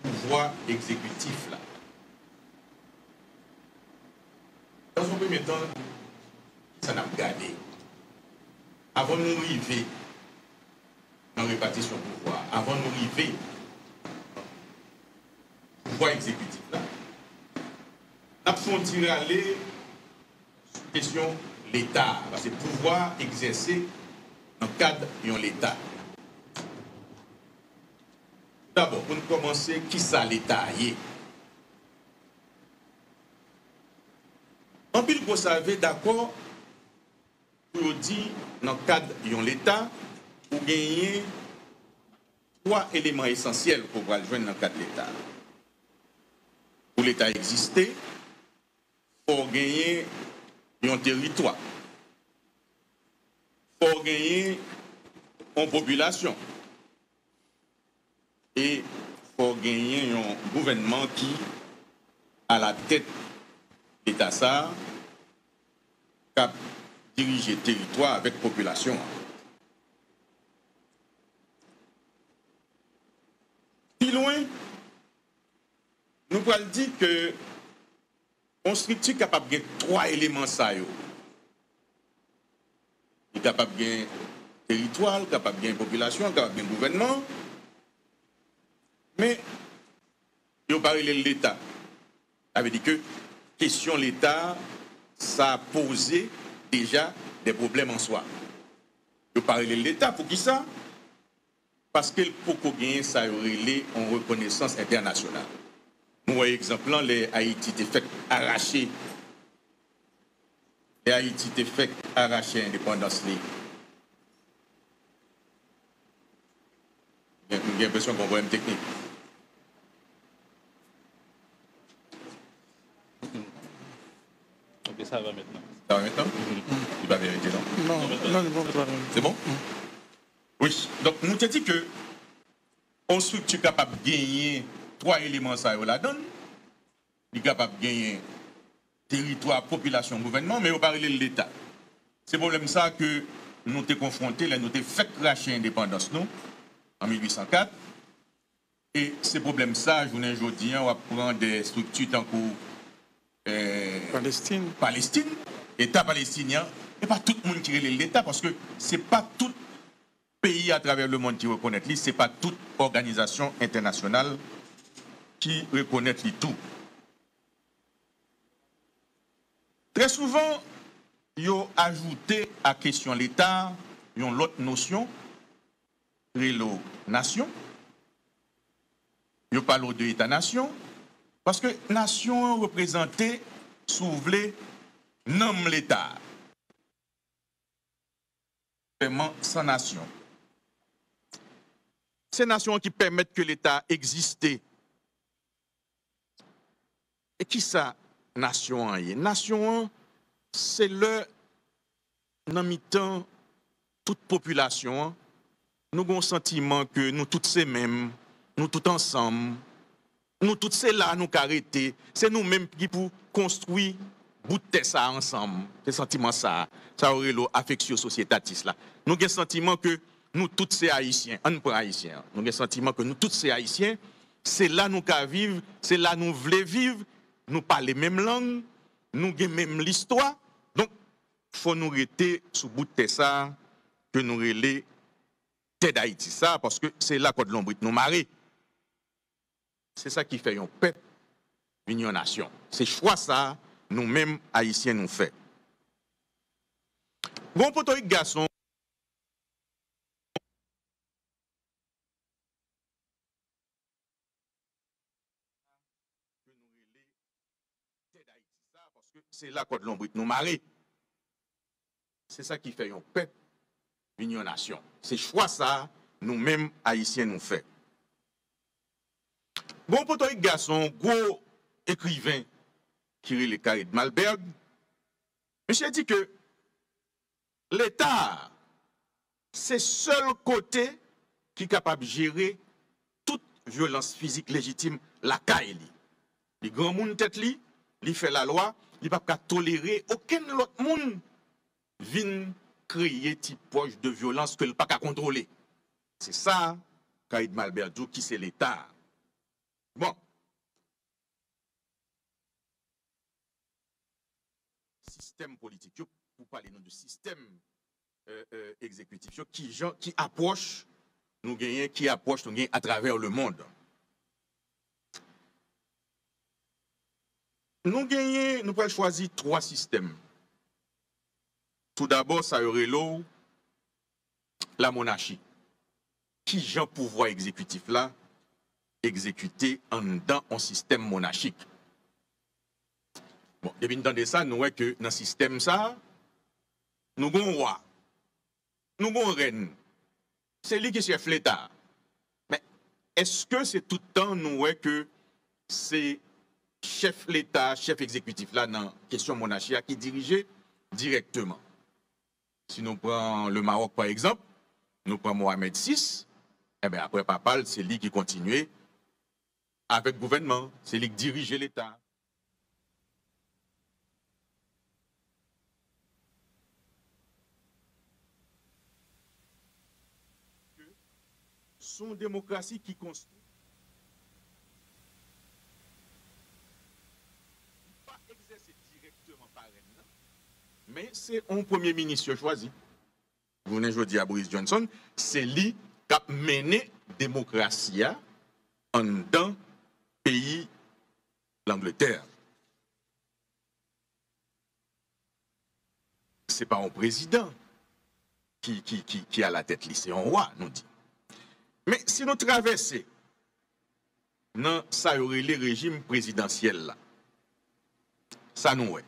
pouvoir exécutif là. Dans un premier temps, ça n'a pas gardé. Avant de nous arriver dans la répartition pouvoir, avant de nous arriver pouvoir exécutif là, nous avons tiré aller sur la question de l'État, parce que pouvoir exercer dans le cadre de l'État. D'abord, pour nous commencer, qui ça l'État est? En plus, vous savez, d'accord, pour dire, dans le cadre de l'État, vous gagnez 3 éléments essentiels pour pouvoir joindre dans le cadre de l'État. Pour l'État exister, il faut gagner un territoire. Il faut gagner une population. Et il faut gagner un gouvernement qui, à la tête de l'État, ça, cap diriger le territoire avec la population. Plus loin, nous pouvons dire que une structure capable de 3 éléments ça. Il est capable de territoire, capable de population, capable de gouvernement. Mais, il faut parler de l'État. Ça veut dire que, question l'État, ça a posé déjà des problèmes en soi. Il faut parler de l'État, pour qui ça? Parce que pour qu'on gagne, ça aurait en reconnaissance internationale. Nous voyons exemple, les Haïti étaient fait arracher. Les Haïti étaient fait arracher l'indépendance. J'ai l'impression qu'on voit une technique. Ok, ça va maintenant. Ça va maintenant? Il va vérifier, non? Non, c'est bon? Oui. Donc, nous te dit que on structure capable de gagner 3 éléments ça la donne. Il est capable de gagner territoire, population, gouvernement, mais on parle de l'État. C'est le problème ça que nous t'es confrontés, nous t'es fait cracher l'indépendance nous en 1804. Et c'est problème ça, je vous aujourd'hui, on va prendre des structures tant que Palestine, État palestinien, et pas tout le monde qui relève l'État, parce que c'est pas tout pays à travers le monde qui reconnaît lui, c'est pas toute organisation internationale qui reconnaît lui tout. Très souvent, ils ont ajouté à question l'État une autre notion, la nation. Ils parlent de l'État-nation, parce que nation représentée, si vous voulez, nomme l'État. Vraiment sans nation. Ces nations qui permettent que l'État existe. Et qui ça, nation est? Nation, c'est le, dans mi-temps, toute population, nous avons un sentiment que nous tous ces mêmes, nous tous ensemble, nous tous c'est là, nous arrêter. C'est nous-mêmes qui pour construire, bouter ça ensemble. C'est sentiment ça aurait l'affection sociétatiste là. Nous avons un sentiment que nous tous ces haïtiens, on prend haïtiens. Nous avons un sentiment que nous tous ces haïtiens, c'est là nous qu'à vivre, c'est là nous voulons vivre, nous parlons les mêmes langues, nous avons même l'histoire. Donc, il faut nous rester sous bout de ça que nous relais tête d'Haïti ça parce que c'est là que l'ombre nous marée. C'est ça qui fait un peuple, une nation. C'est choix ça, nous-mêmes, Haïtiens, nous fait. Bon, pour toi, garçon, c'est là que l'ombre nous marée. C'est ça qui fait un peuple, une nation. C'est choix ça, nous-mêmes, Haïtiens, nous faisons. Bon, pour toi, garçon, gros écrivain, qui est le Karid Malberg, monsieur dit que l'État, c'est seul côté qui est capable de gérer toute violence physique légitime, la CAILI. Les grands monde tête li, il fait la loi, il ne peut pas tolérer aucun autre monde vienne créer type poche de violence que le pas qu'à contrôler. C'est ça, Karid Malberg dit qui c'est l'État. Bon. Système politique, pour parler de système exécutif, qui approche, nous gagnons, qui approche, nous gagnons à travers le monde. Nous gagnons, nous pouvons choisir 3 systèmes. Tout d'abord, ça aurait l'eau, la monarchie. Qui j'ai pouvoir exécutif là, exécuté en dans un système monarchique. Bon, depuis dans ça, nous voyons que dans le système ça, nous avons un roi, nous avons une reine. C'est lui qui chef l'État. Mais est-ce que c'est tout le temps nous voyons que c'est chef l'État, chef exécutif là dans la question monarchique qui dirige directement? Si nous prenons le Maroc par exemple, nous prenons Mohamed VI, eh bien après Papal, c'est lui qui continue avec le gouvernement, c'est lui qui dirige l'État. Son démocratie qui construit pas exercer directement par elle, mais c'est un premier ministre choisi. Vous venez aujourd'hui à Boris Johnson, c'est lui qui a mené la démocratie en dans le pays l'Angleterre. Ce n'est pas un président qui a la tête, c'est un roi, nous dit. Mais si nous traversons dans ça y aurait les régimes présidentiels là, ça nous est.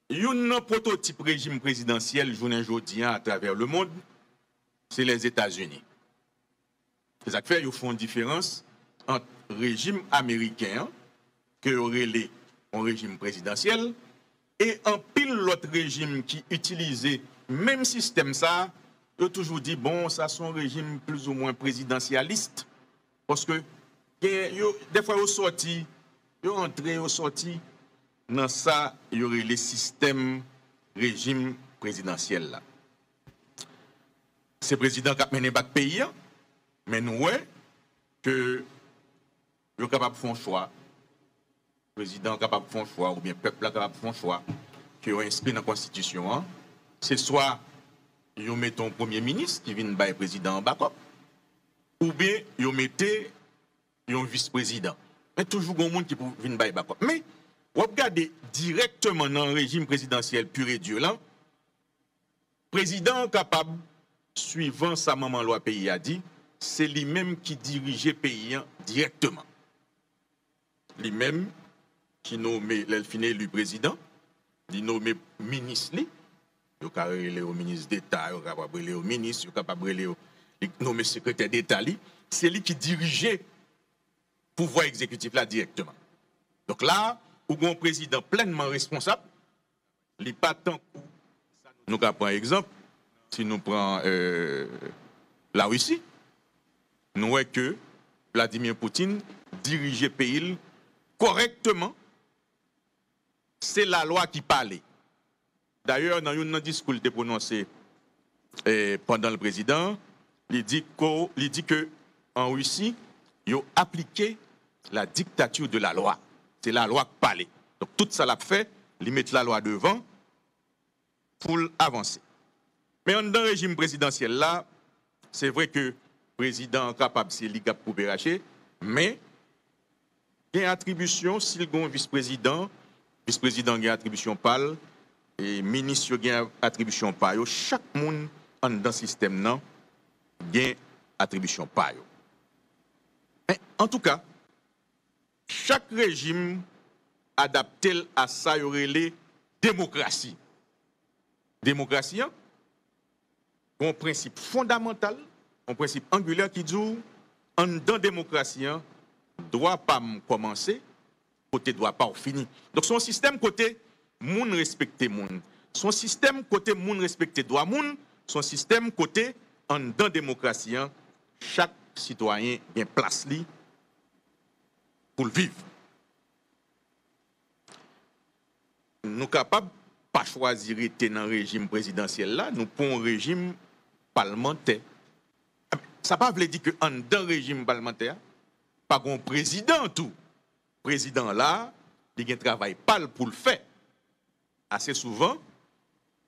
Il y a un prototype régime présidentiel journée aujourd'hui à travers le monde, c'est les États-Unis. C'est ça qui fait qu'ils font une différence entre le régime américain, que aurait un régime présidentiel, et un pile l'autre régime qui utilisait même système ça. Ils ont toujours dit, bon, ça c'est un régime plus ou moins présidentialiste. Parce que, des fois, ils sont sortis, ils sont entrés, ils sont sortis. Dans ça, il y aurait les systèmes régime présidentiel là. C'est le président qui a mené le pays, mais nous voyons que ils sont capables de faire un choix. Le président est capable de faire un choix, ou bien le peuple est capable de faire un choix, qui est inscrit dans la Constitution. C'est soit ils mettent un premier ministre qui vient de le président en backup, ou bien ils mettent un vice-président. Mais toujours un monde qui vient de le backup. Mais, regardez directement dans le régime présidentiel pur et dur, là, président capable, suivant sa maman loi pays a dit, c'est lui-même qui dirige le pays directement. Lui-même qui nomme le président, il nomme ministre. Il est capable au ministre d'État, il est capable au ministre, il est capable de nommer secrétaire d'État. C'est lui qui dirige le pouvoir exécutif là directement. Donc là, où un président pleinement responsable, il n'est pas tant que nous prenons exemple, si nous prenons la Russie, nous voyons que Vladimir Poutine dirige le pays correctement. C'est la loi qui parle. D'ailleurs, dans un discours qui a prononcé pendant le président, il dit qu'en Russie, il a appliqué la dictature de la loi. C'est la loi qui parle. Donc tout ça l'a fait, il met la loi devant pour avancer. Mais dans le régime présidentiel là, c'est vrai que le président est capable de se pour PRH, mais il y a une attribution, s'il y a un vice-président a une attribution pâle, et le ministre a une attribution pâle. Chaque monde dans le système a une attribution pâle. Mais en tout cas, chaque régime adapté à ça, il y aurait les démocraties. Démocratie, un principe fondamental, un principe angulaire qui dit en dans démocratie, doit pas commencer, côté doit pas finir. Donc son système côté moun respecter moun. Son système côté moun respecter droit moun, son système côté en dans démocratie, chaque citoyen a place li pour le vivre. Nous capables pas choisir rester dans le régime présidentiel là, nous pour un régime parlementaire. Ça ne veut pas dire que dans le régime parlementaire, pas un président tout. Président là, il y a un travail pas pour le faire. Assez souvent,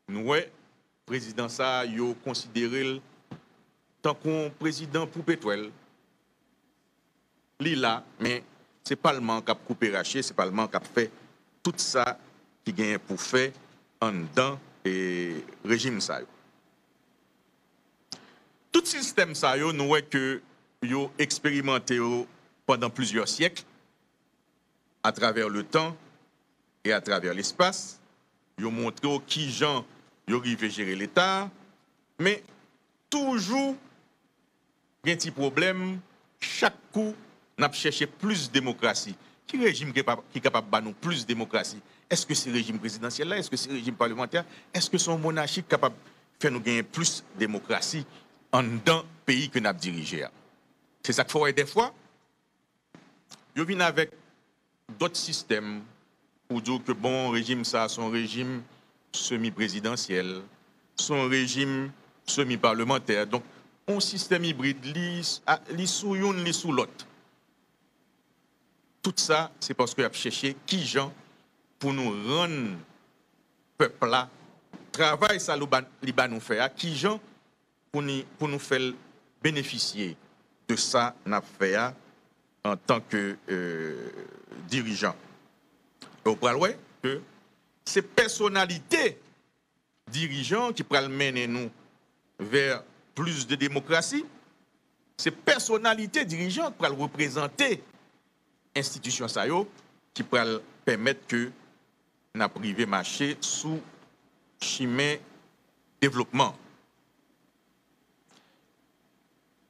nous président ça, yo considéré tant qu'un président pour pétrole. Li là, mais c'est pas le Parlement qui a coupé raché, c'est pas le Parlement qui a fait tout ça qui gagne pour faire en dans le régime ça. Tout système ça yo nous que yo expérimenté pendant plusieurs siècles à travers le temps et à travers l'espace. Yo montré qui gens yo arrivé gérer l'état mais toujours il y a un petit problème chaque coup n'a cherché plus de démocratie. Qui régime qui est capable de nous plus de démocratie? Est-ce que c'est le régime présidentiel là? Est-ce que c'est le régime parlementaire? Est-ce que son monarchie capable de faire nous gagner plus de démocratie en dans le pays que nous avons dirigé? C'est ça qu'il faut voir des fois. Ils viennent avec d'autres systèmes pour dire que bon régime ça, son régime semi-présidentiel, son régime semi-parlementaire. Donc, un système hybride, li sous une, li sous l'autre. Tout ça, c'est parce qu'il a cherché qui gens pour nous rendre peuple là, travail ça liban nous fait, qui gens pour nous faire bénéficier de ça n'a fait en tant que dirigeant. Et on parle que ces personnalités dirigeants qui pourraient mener nous vers plus de démocratie, ces personnalités dirigeantes pourraient représenter institutions ça yo, qui pourraient permettre que n'a privé marché sous chemin développement.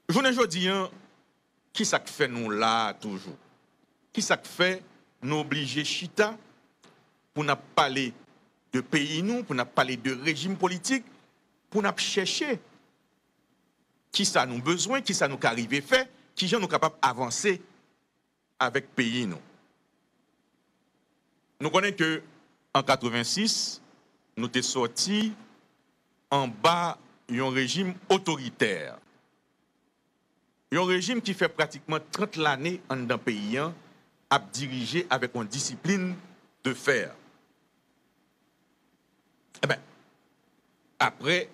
Je ne dis pas qui ça fait nous là toujours. Qui ça fait nous obliger chita pour nous parler de pays nous, pour nous parler de régime politique, pour nous chercher qui ça nous besoin, qui ça nous arrive faire, qui gens nous capable d'avancer avec pays nous. Nous connaissons que en 86, nous sommes sortis en bas d'un régime autoritaire. Un régime qui fait pratiquement 30 années dans un pays à diriger avec une discipline de fer. Eh bien, après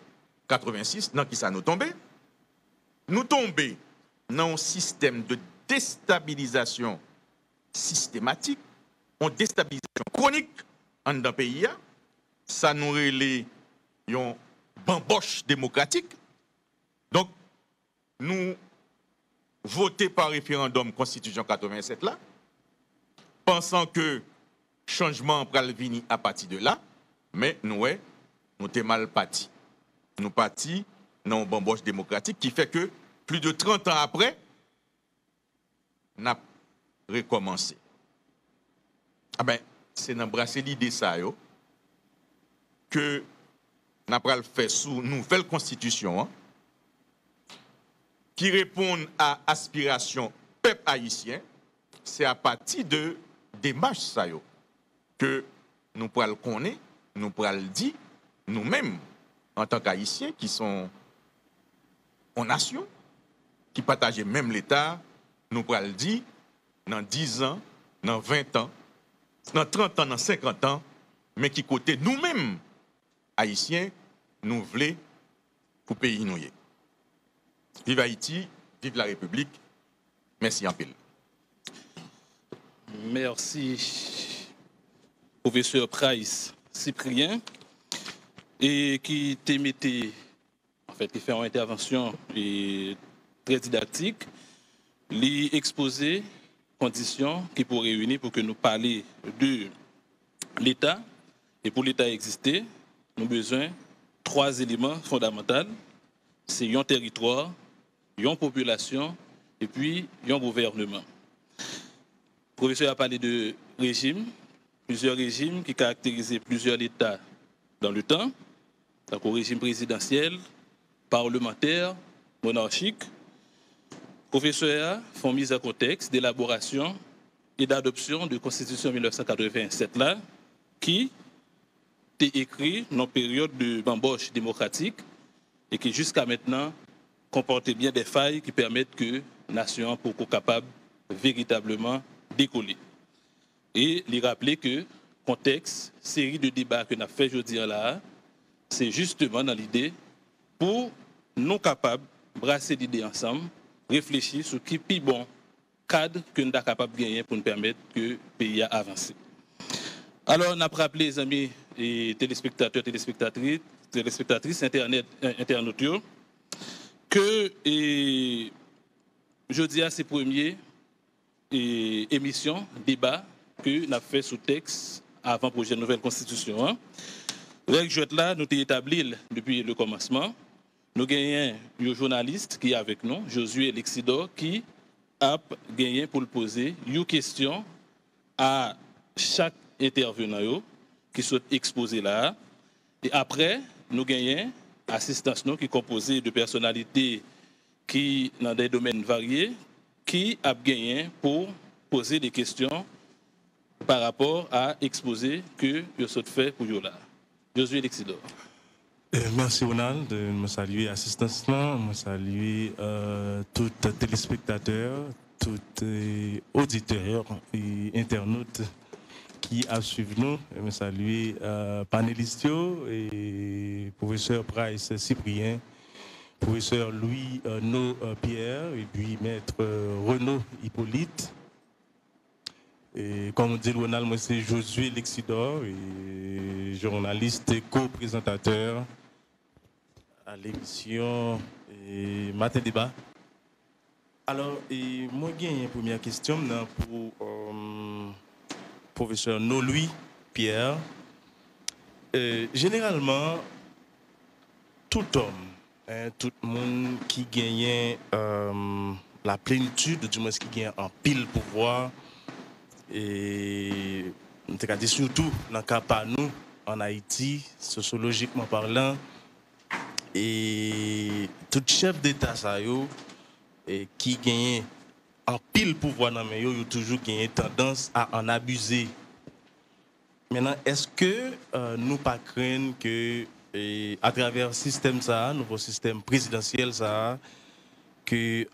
86, dans qui ça nous tombé? Nous tombons dans un système de déstabilisation systématique, une déstabilisation chronique dans un pays. Ça nous relève une bamboche démocratique. Donc, nous voter par référendum Constitution 87 là, pensant que changement pral venir à partir de là, mais nous sommes mal partis. Nous partis dans une bamboche démocratique qui fait que plus de 30 ans après, nous avons recommencé. Ah ben, c'est dans brasser l'idée ça que nous avons fait sous nouvelle constitution qui répondent à aspiration peuple haïtien. C'est à partir de démarches ça que nous pourrons le connaître, nous pourrons le dire, nous-mêmes, en tant qu'Haïtiens qui sont en nation, qui partagent même l'État, nous pourrons le dire dans 10 ans, dans 20 ans, dans 30 ans, dans 50 ans, mais qui côté nous-mêmes, Haïtiens, nous voulons pour pays nous. Vive Haïti, vive la République. Merci en pile. Merci, professeur Price Cyprien, et qui t'émettait, en fait, qui fait une intervention très didactique, lui exposer conditions qui pourraient réunir pour que nous parlions de l'État. Et pour l'État exister, nous avons besoin de 3 éléments fondamentaux. c'est un territoire, une population et puis un gouvernement. Le professeur a parlé de régime, plusieurs régimes qui caractérisaient plusieurs États dans le temps, donc au régime présidentiel, parlementaire, monarchique. Professeurs font mise en contexte d'élaboration et d'adoption de la Constitution 1987 là, qui est écrit dans une période de bamboche démocratique et qui jusqu'à maintenant comportait bien des failles qui permettent que la nation soit capable véritablement décoller. Et lui rappeler que contexte, série de débats que nous avons fait aujourd'hui là, c'est justement dans l'idée pour nous capables de brasser l'idée ensemble, réfléchir sur qui est le bon cadre que nous sommes capables de gagner pour nous permettre que le pays avance. Alors, on a rappelé les amis et téléspectateurs, téléspectatrices, internautes, que jeudi à ces premiers émissions, débats que nous avons fait sous texte avant le projet de nouvelle constitution. Règle là, nous avons établi depuis le commencement. Nous avons un journaliste qui est avec nous, Josué Lexidor, qui a gagné pour le poser une question à chaque intervenant qui sont exposés là. Et après, nous gagnons assistance qui est composée de personnalités qui, dans des domaines variés, qui a gagné pour poser des questions par rapport à exposer que vous avez fait pour vous là. Josué Lexidor. Merci Ronald de me saluer assistance là, me saluer tous les téléspectateurs, tous les auditeurs et internautes qui a suivi nous, me saluer panélistes et professeur Price Cyprien, professeur Louis Pierre et puis maître Renaud Hippolyte. Et comme dit Ronald, moi c'est Josué Lexidor, et journaliste et co-présentateur à l'émission Matin Débat. Alors, moi j'ai une première question pour professeur Louis Pierre. Généralement, tout homme, tout le monde qui gagne la plénitude, du moins qui gagne en pile pouvoir, et surtout dans le cas par nous en Haïti, sociologiquement parlant, et tout chef d'État qui gagne en pile pouvoir dans les mains, il a toujours gagné tendance à en abuser. Maintenant, est-ce que nous pas craignons que à travers le système ça, nouveau système présidentiel ça, que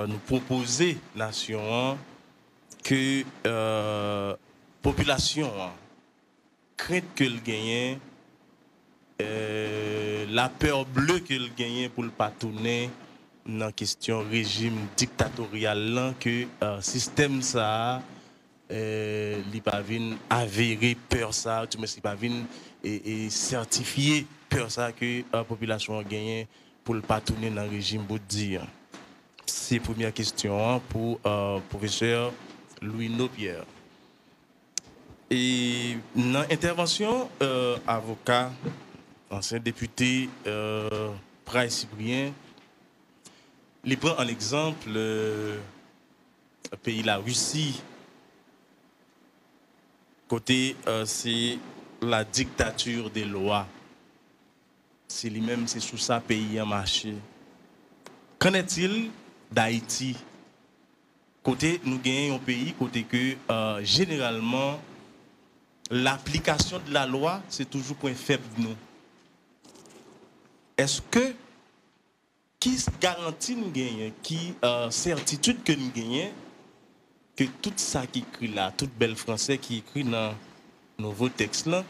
nous proposer nation que population craint que le gagne la peur bleue que le gagne pour le pas tourner dans question régime dictatorial que système ça li pas vinn avérer peur ça tu me si pas vinn et certifier peur ça que la population a gagné pour le pas tourner dans régime boudi. C'est la première question pour professeur Louis Pierre. Et dans l'intervention, avocat, ancien député Price Cyprien, il prend en exemple le pays la Russie. Côté, c'est la dictature des lois. C'est lui-même, c'est sous ça pays en marché. Qu'en est-il d'Haïti? Côté, nous gagnons un pays, côté que généralement, l'application de la loi, c'est toujours point faible de nous. Est-ce que, qui garantit nous gagnons, qui certitude que nous gagnons, que tout ça qui écrit là, tout bel français qui écrit dans nouveau texte là,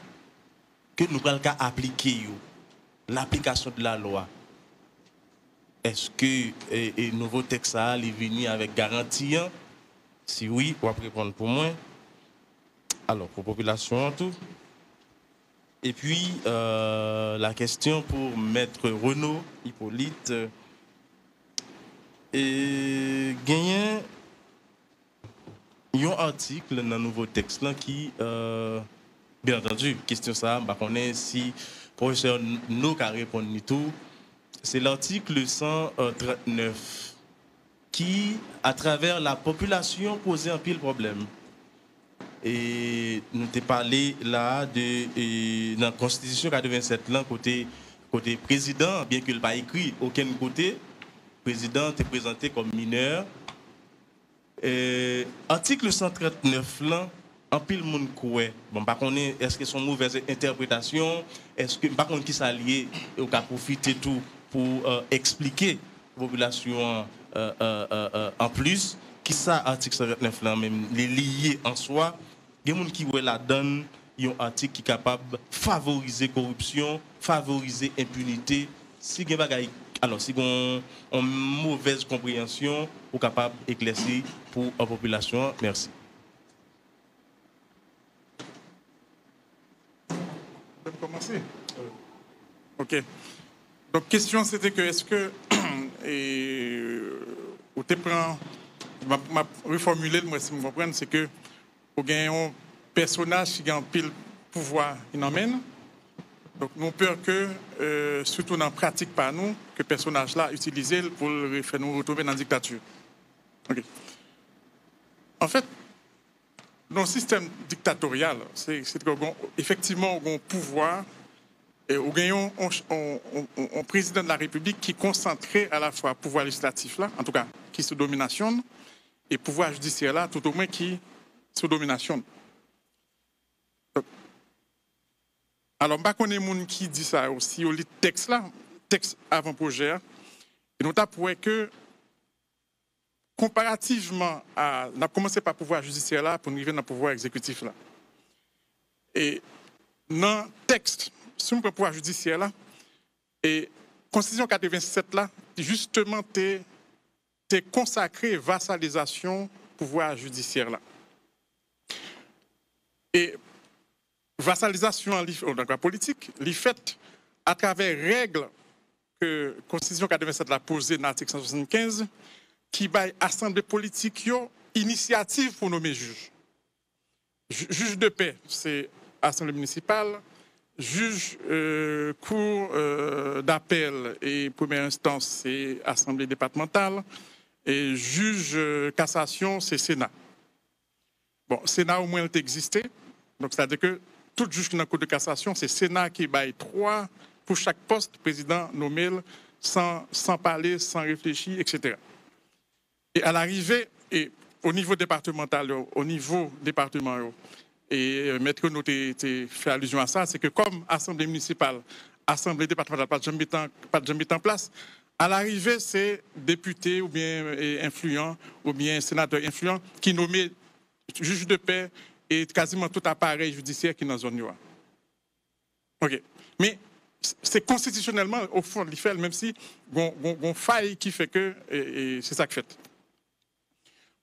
que nous allons appliquer l'application de la loi. Est-ce que le nouveau texte est venu avec garantie? Si oui, on va répondre pour moi. Alors, pour la population tout. Et puis, la question pour maître Renaud Hippolyte. Gagné un article dans le nouveau texte là, qui, bien entendu, question ça, on est si le professeur nous a répondu tout. c'est l'article 139 qui, à travers la population, posait un pile problème. Et nous t'ai parlé là de dans la Constitution 87, là, côté président, bien qu'il n'ait pas écrit aucun côté, le président est présenté comme mineur. Article 139 là, en pile monde quoi. Bon, par contre, est-ce que c'est une mauvaise interprétation? Est-ce que par contre qui s'allie au cas profiter tout pour expliquer la population en plus qui ça article 129 là même les liés en soi, il y a des gens qui voient la donne un article qui est capable de favoriser corruption, favoriser impunité. Si il alors si on a une mauvaise compréhension, on est capable d'éclaircir pour la population. Merci. Je vais commencer. OK. Donc, question, c'était que, est-ce que, ou te prend, m'a reformulé, moi, si vous comprenez, c'est que, vous avez un personnage qui a un pile pouvoir, il emmène. Donc, nous avons peur que, surtout dans la pratique par nous, que le personnage-là utilisé pour faire nous retrouver dans la dictature. OK. En fait, dans le système dictatorial, c'est effectivement un pouvoir et on gagne un président de la République qui est concentré à la fois pouvoir législatif là, en tout cas qui se domination, et pouvoir judiciaire là, tout au moins qui se domination. Alors, je ne sais pas si gens qui dit ça aussi, au lit texte là, texte avant-projet, et nous avons que comparativement à, on a commencé par le pouvoir judiciaire là pour arriver dans le pouvoir exécutif là. Et dans le texte, sur le pouvoir judiciaire là, et Constitution 87 là, justement, t'es consacré vassalisation pouvoir judiciaire là. Et vassalisation dans la politique, les fait à travers règles que la Constitution 87 a posées dans l'article 175, qui baille assemblée politique yo initiative pour nommer juge. Juge de paix, c'est assemblée municipale, juge cour d'appel et première instance, c'est assemblée départementale, et juge cassation, c'est Sénat. Bon, Sénat au moins existé, donc c'est-à-dire que tout juge qui est dans la cour de cassation, c'est Sénat qui baille 3 pour chaque poste, président nommé sans parler, sans réfléchir, etc. Et à l'arrivée, et au niveau départemental, et Maître Renaud a fait allusion à ça, c'est que comme Assemblée municipale, Assemblée départementale, pas de jamais en place, à l'arrivée, c'est député ou bien influent, ou bien sénateur influent, qui nommé juge de paix et quasiment tout appareil judiciaire qui est dans la zone. OK. Mais c'est constitutionnellement, au fond, il fait, même si il y a une faille qui fait que, et c'est ça que fait.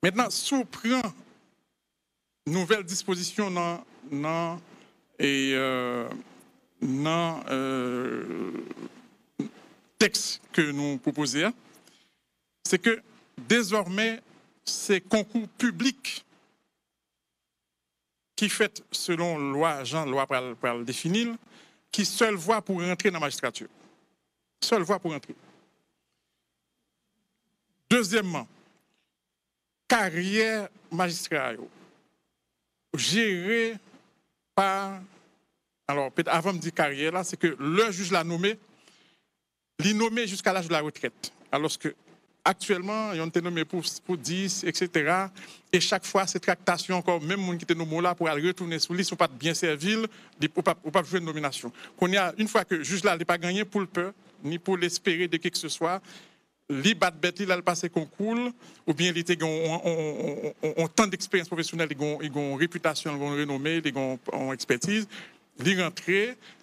Maintenant, si on prend nouvelle disposition dans texte que nous proposons, c'est que désormais, c'est concours public qui fait selon loi, loi pour le définir, qui seule voie pour rentrer dans la magistrature. Seule voie pour rentrer. Deuxièmement, carrière magistrat gérée par, alors peut-être avant de dire carrière là, c'est que le juge l'a nommé, l'est nommé jusqu'à l'âge de la retraite. Alors que actuellement, ils ont été nommés pour 10, etc. Et chaque fois, ces tractations, encore, même les gens qui étaient nommés là pour aller retourner sous lui, ne sont pas bien servis, ou pas jouer une nomination. Une fois que le juge là n'a pas gagné pour le peur, ni pour l'espérer de qui que ce soit, li bat bête, il a passé concours, ou bien il ont tant d'expérience professionnelle, ils ont une réputation, ils ont une renommée, ils ont une expertise, ils rentrent,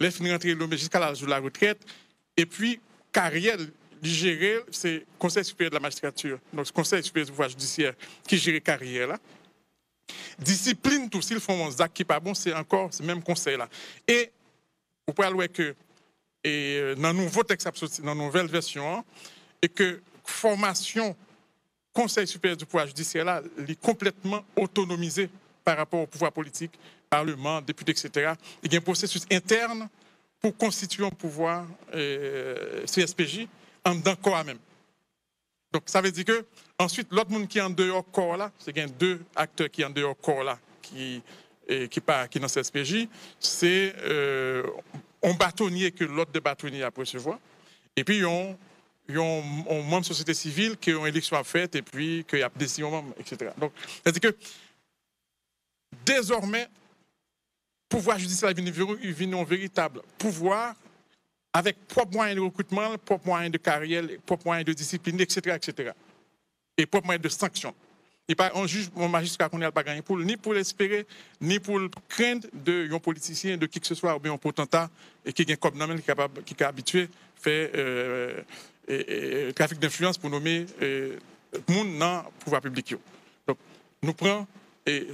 les finir rentrer jusqu'à l'âge de la retraite, et puis carrière gérer, c'est le Conseil supérieur de la magistrature, donc le Conseil supérieur du pouvoir judiciaire qui gère carrière là. Discipline tout, s'ils font un acte qui n'est pas bon, c'est encore ce même conseil là. Et vous pouvez voir que dans le nouveau texte, dans la nouvelle version, et que formation Conseil supérieur du pouvoir judiciaire là, est complètement autonomisée par rapport au pouvoir politique, Parlement, député, etc. Il y a un processus interne pour constituer un pouvoir CSPJ en dedans corps même. Donc ça veut dire que ensuite l'autre monde qui est en dehors corps là, c'est qu'il y a deux acteurs qui sont en dehors corps là qui dans cette SPJ, c'est un bâtonnier que l'autre de bâtonnier a recevoir et puis on membre de société civile qui ont une élection à faire et puis qu'il y a des décisions, etc. Donc, c'est-à-dire que désormais, le pouvoir judiciaire est un véritable pouvoir avec propre moyen de recrutement, propre moyen de carrière, propre moyen de discipline, etc., etc. Et propre moyen de sanction. Et pas un juge, un magistrat qu'on n'a pas gagné ni pour l'espérer, ni pour le craindre d'un politicien, de qui que ce soit, ou bien un potentat, et qui est comme nom, qui est habitué à faire trafic d'influence pour nommer monde dans le pouvoir public. Donc, nous prenons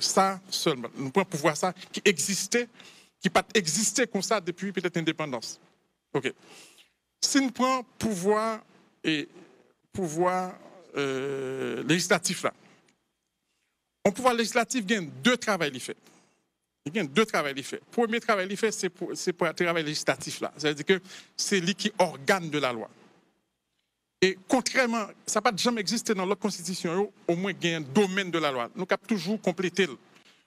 ça seulement. Nous prenons pouvoir ça qui existait, qui n'a pas existé comme ça depuis peut-être l'indépendance. OK. Si nous prenons pouvoir législatif là, un pouvoir législatif gagne deux travaux il fait. Il gagne deux travaux il fait. Premier travail il fait, c'est pour le travail législatif là. C'est-à-dire que c'est lui qui organe de la loi. Et contrairement, ça n'a pas jamais existé dans l'autre constitution, au moins il y a un domaine de la loi. Nous avons toujours complété.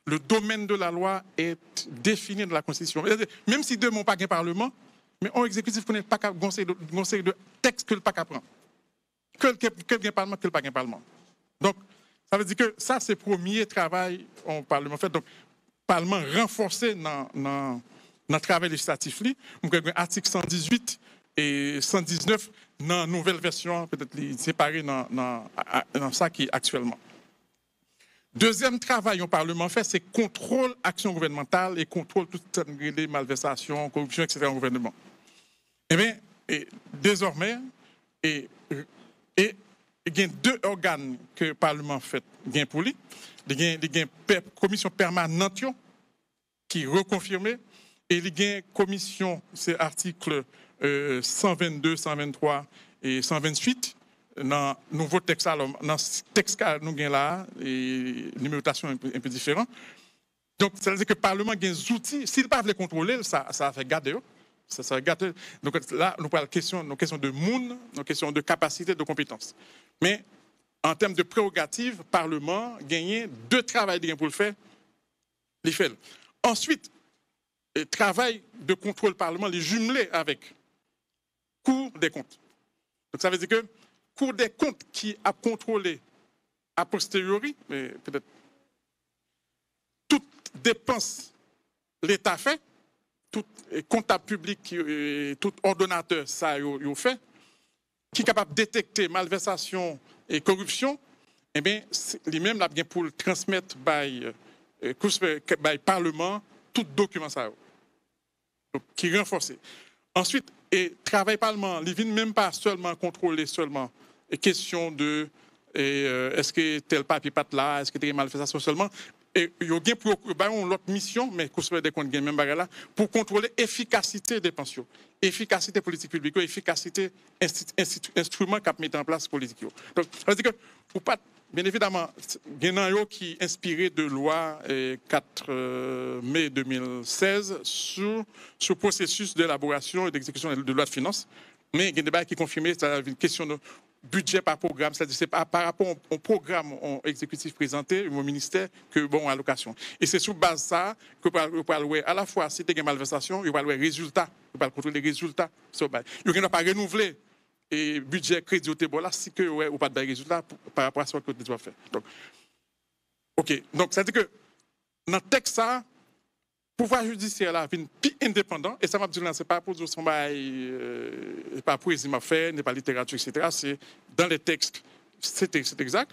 Le domaine de la loi est défini dans la constitution. Même si deux n'ont pas un parlement, mais un exécutif connaît pas qu'un conseil de texte que le pas qu'à prendre. Que parlement, que le pas un parlement. Donc, ça veut dire que ça, c'est le premier travail au Parlement fait. Donc, le Parlement renforcé dans le travail législatif. Nous avons l'article 118 et 119 dans la nouvelle version, peut-être séparée dans ça qui est actuellement. Deuxième travail au Parlement fait, c'est contrôle action gouvernementale et contrôle toutes les malversations, corruption, etc. au gouvernement. Eh bien, désormais, il y a deux organes que le Parlement fait pour lui. Il y a une commission permanente qui est reconfirmée et il y a une commission, c'est article 122, 123 et 128 dans le nouveau texte, dans le texte que nous avons là, et numérotation un peu différente. Donc, ça veut dire que le Parlement a des outils. S'il ne peut pas les contrôler, ça va faire garder. Ça va garder. Donc là, nous parlons de questions de monde, de questions de capacité, de compétences. Mais en termes de prérogatives, le Parlement a gagné deux travails pour le faire. Les fait. Ensuite, le travail de contrôle du Parlement, les jumelé avec Cour des comptes. Donc ça veut dire que Cour des comptes qui a contrôlé a posteriori, mais peut-être toute dépense l'État fait, tout comptable public, tout ordonnateur, ça y fait, qui est capable de détecter malversation et corruption, eh bien, lui-même, là, pour le transmettre par Parlement, tout document ça. Donc, qui est renforcé. Ensuite, et travail Parlement, il ne vient même pas seulement contrôler seulement les questions de est-ce que tel papier pas là, est-ce que tel malversation seulement. Et il y a une autre mission, mais pour contrôler l'efficacité des pensions, efficacité politique publique, efficacité instrument qu'a mis en place politique. Donc, ça veut dire que, pour pas, bien évidemment, il y a un qui est inspiré de loi 4 mai 2016 sur le processus d'élaboration et d'exécution de loi de finances, mais il y a un débat qui est confirmé, c'est une question de budget par programme, c'est-à-dire c'est par rapport au programme exécutif présenté au ministère que bon allocation. Et c'est sur base de ça que vous pouvez à la fois si il y a une malversation, vous pouvez voir les résultats, vous pouvez contrôler les résultats. Vous ne pas renouveler le budget crédit au Tébola si vous n'avez pas de résultats par rapport à ce que vous devez faire. Donc, OK. Donc, ça veut dire que dans le texte, ça, le pouvoir judiciaire là est plus indépendant, et ça m'a dit là, c'est pas pour dire son bail, pas poésie m'a fait, n'est pas littérature, etc. C'est dans les textes, c'est exact.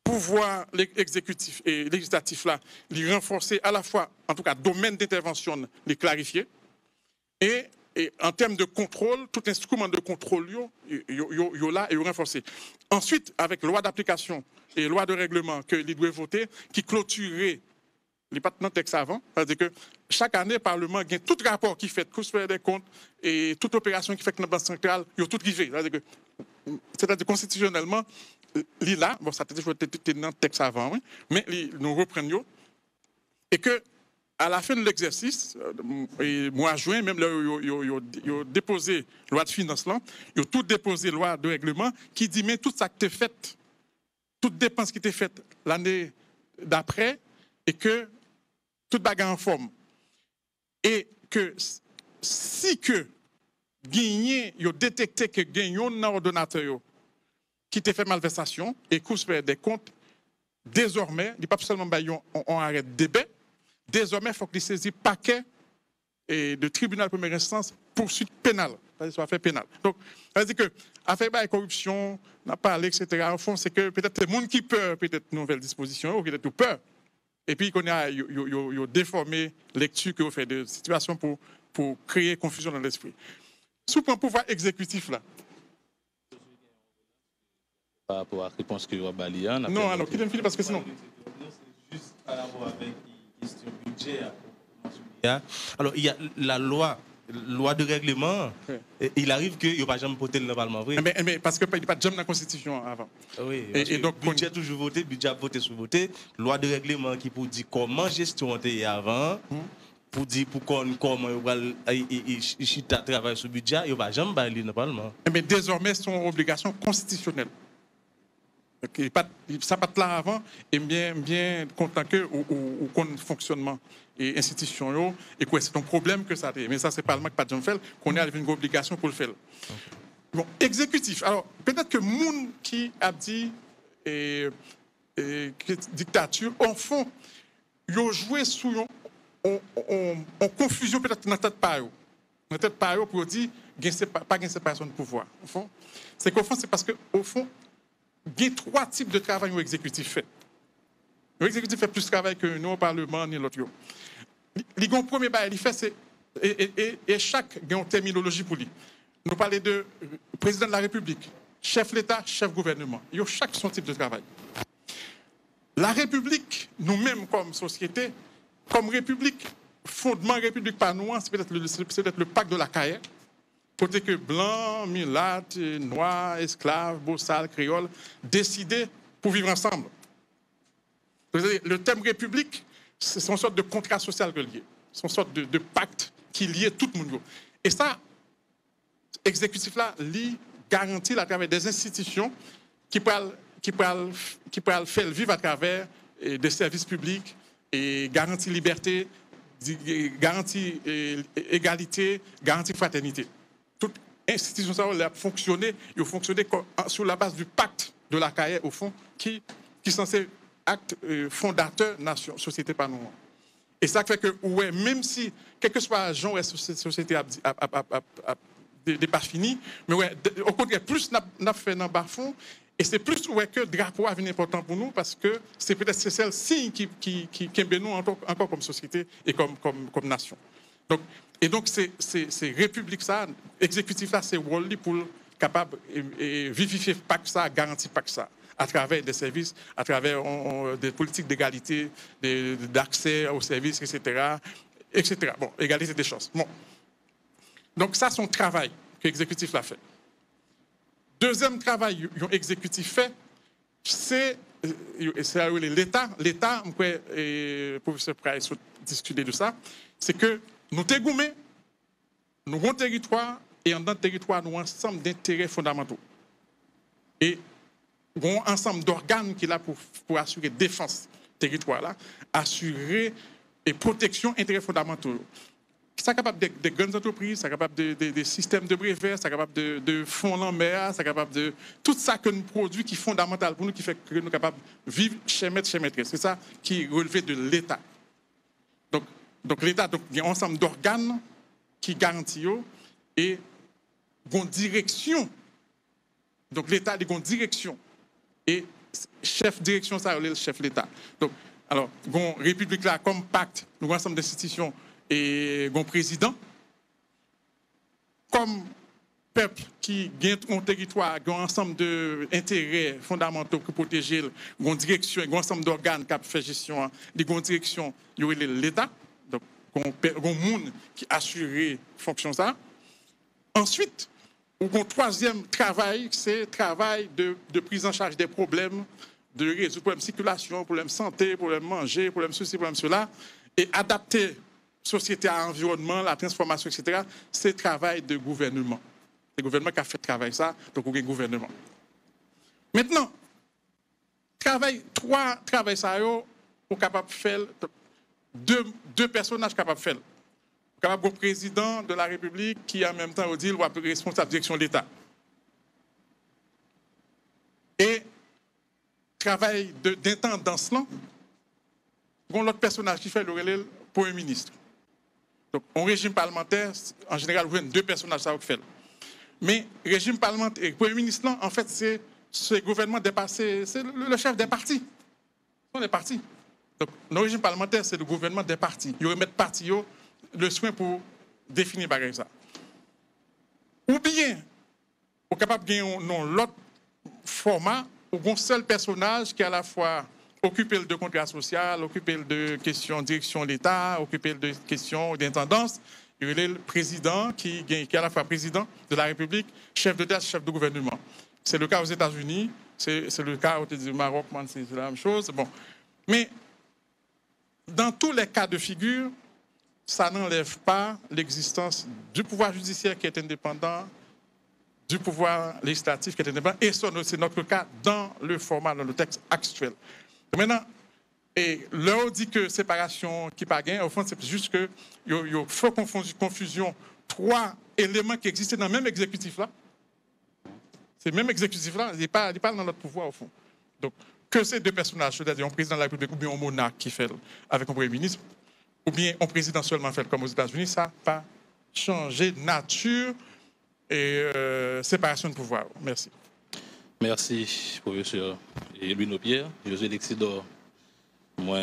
Pouvoir exécutif et législatif là, les renforcer à la fois, en tout cas, domaine d'intervention, les clarifier, et en termes de contrôle, tout instrument de contrôle, yo là et renforcé. Ensuite, avec loi d'application et loi de règlement que les doivent voter, qui clôturer les partenaires textes avant, c'est-à-dire que chaque année, le Parlement gagne tout rapport qui fait, Cour supérieure des comptes et toute opération qui fait que la Banque centrale, il y a tout rivé. C'est-à-dire constitutionnellement, là, bon, ça peut-être dans le texte avant, oui, mais nous reprenons, et que à la fin de l'exercice, mois de juin, même là, ils ont déposé loi de finances, ils ont tout déposé loi de règlement qui dit, mais tout ça qui était fait, toute dépense qui était faite l'année d'après, et que toute bagarre en forme. Et que si que gagné, ils ont détecté que gagné un ordonnateur qui t'a fait malversation et qu'on se fait des comptes, désormais, il n'y a pas seulement on arrête de débat, désormais, il faut qu'il saisisse paquet de tribunal de première instance, poursuite pénale. C'est-à-dire soit affaire pénale. Donc, ça veut dire que affaire de corruption, on a parlé, etc. Au fond, c'est que peut-être les gens qui peur, peut-être nouvelle disposition, ou peut-être peur. Et puis, qu'on a déformé lecture que vous faites de situation pour créer confusion dans l'esprit. Sous le pouvoir exécutif, là. Par rapport à la réponse que vous avez balayée. Non, alors, qui vient me filer parce que sinon. C'est juste par rapport avec la question budget. Alors, il y a la loi de règlement. Oui. Il arrive qu'il n'y a pas jamais voté le Parlement. Oui. Mais parce qu'il n'y a pas de jamais dans la Constitution avant. Oui, et donc, budget toujours voté, budget voté sous voté. Loi de règlement qui pour dire comment gestion était avant. Pour dire comment il travaille sur le budget, il ne va jamais bailler le Parlement. Mais désormais, c'est une obligation constitutionnelle. Ça pas là avant, et bien content que ou fonctionnement et institution et quoi c'est un problème que ça a. Mais ça c'est pas le Parlement qui pas de faire, qu'on est avec une obligation pour le faire. Okay. Bon, exécutif. Alors peut-être que moun qui a dit dictature, en fond, ils ont joué sous en confusion peut-être dans la tête par eux. Dans la tête par eux pour dire pas gain séparation de pouvoir. Au fond, c'est qu'au fond c'est parce que au fond il y a trois types de travail que l'exécutif fait. L'exécutif fait plus de travail que nous au Parlement ni l'autre. Le premier bail, il fait, c'est et chaque a une terminologie pour lui. Nous parlons de président de la République, chef de l'État, chef gouvernement. Il y a chaque son type de travail. La République, nous-mêmes comme société, comme République, fondement République par nous, c'est peut-être le pacte de la carrière. Côté que blanc, mulâtre, noir, esclave, bossal, créole, décider pour vivre ensemble. Le thème République, c'est une sorte de contrat social que lié. C'est une sorte de pacte qui lie tout le monde. Et ça, exécutif là, lui garantit à travers des institutions qui peuvent faire vivre à travers des services publics et garantit liberté, garantit égalité, garantit fraternité. Toute institution ça a fonctionné sur la base du pacte de la carrière au fond qui est censé acte fondateur nation société par nous. Et ça fait que ouais, même si quel que soit genre la société n'est pas fini, mais ouais, au contraire plus n'a fait dans bas fond et c'est plus ouais que le drapeau a devenu important pour nous parce que c'est peut-être celle-ci qui nous encore comme société et comme nation. Donc c'est république ça, exécutif là, c'est Wally pour capable vivifier pas que ça, garantir pas que ça, à travers des services, à travers des politiques d'égalité, d'accès aux services, etc. Bon, égalité des chances. Bon. Donc ça, c'est son travail que l'exécutif l'a fait. Deuxième travail que l'exécutif fait, c'est l'État. L'État, le professeur Price a discuté de ça, c'est que nous tégoumés, nous avons un territoire et dans le territoire, nous avons un ensemble d'intérêts fondamentaux. Et nous avons un ensemble d'organes qui sont là pour assurer la défense du territoire, là, assurer et protection d'intérêts fondamentaux. C'est capable de grandes entreprises, c'est capable de systèmes de brevets, c'est capable de fonds en mer, c'est capable de tout ça que nous produisons qui est fondamental pour nous, qui fait que nous sommes capables de vivre chez maître, chez maîtresse. C'est ça qui est relevé de l'État. Donc l'État, il y a un ensemble d'organes qui garantissent et une direction. Donc l'État a une direction. Et chef direction, ça c'est le chef de l'État. Donc, alors, une république là, comme pacte, nous avons un ensemble d'institutions et un président. Comme peuple qui gagne un territoire, un ensemble d'intérêts fondamentaux pour protéger, une direction, un ensemble d'organes qui fait gestion, une direction, il y aurait l'État. Donc, un monde qui assure fonction ça. Ensuite, un troisième travail, c'est le travail de prise en charge des problèmes, de résoudre problèmes de circulation, problèmes de santé, problèmes de manger, problèmes de ceci, problèmes de cela, Et adapter société à environnement, la transformation, etc., c'est le travail de gouvernement. C'est le gouvernement qui a fait travail ça, donc il y a un gouvernement. Maintenant, trois travails ça, on capable de faire, deux personnages capables de faire. Capable de président de la République qui en même temps dit est responsable de la direction de l'État. Et travail d'intendance là, on l'autre personnage qui fait le Premier ministre. Donc, en régime parlementaire, en général, vous avez deux personnages qui font. Mais régime parlementaire, le Premier ministre, là, en fait, c'est le gouvernement dépassé, c'est le chef des partis. Ce sont les partis. Donc, le régime parlementaire, c'est le gouvernement des partis. Ils remettent partis le soin pour définir ça. Ou bien, on est capable de gagner l'autre format où un seul personnage qui est à la fois occupé de contrat social, occupé de questions de direction de l'État, occupé de questions d'intendance. Il y a le président qui est à la fois président de la République, chef d'État, chef de gouvernement. C'est le cas aux États-Unis, c'est le cas au Maroc, c'est la même chose. Bon. Mais dans tous les cas de figure, ça n'enlève pas l'existence du pouvoir judiciaire qui est indépendant, du pouvoir législatif qui est indépendant, et c'est notre cas dans le format, dans le texte actuel. Maintenant, et là, on dit que séparation qui pas gain, au fond, c'est juste que il y a faut confusion trois éléments qui existaient dans le même exécutif là. C'est le même exécutif là, il n'est pas dans notre pouvoir au fond. Donc, que ces deux personnages, c'est-à-dire un président de la République ou bien un monarque qui fait avec un Premier ministre, ou bien un président seulement fait comme aux États-Unis, ça n'a pas changé de nature et séparation de pouvoir. Merci. Merci, professeur Louis Pierre. José Lexidor, moi,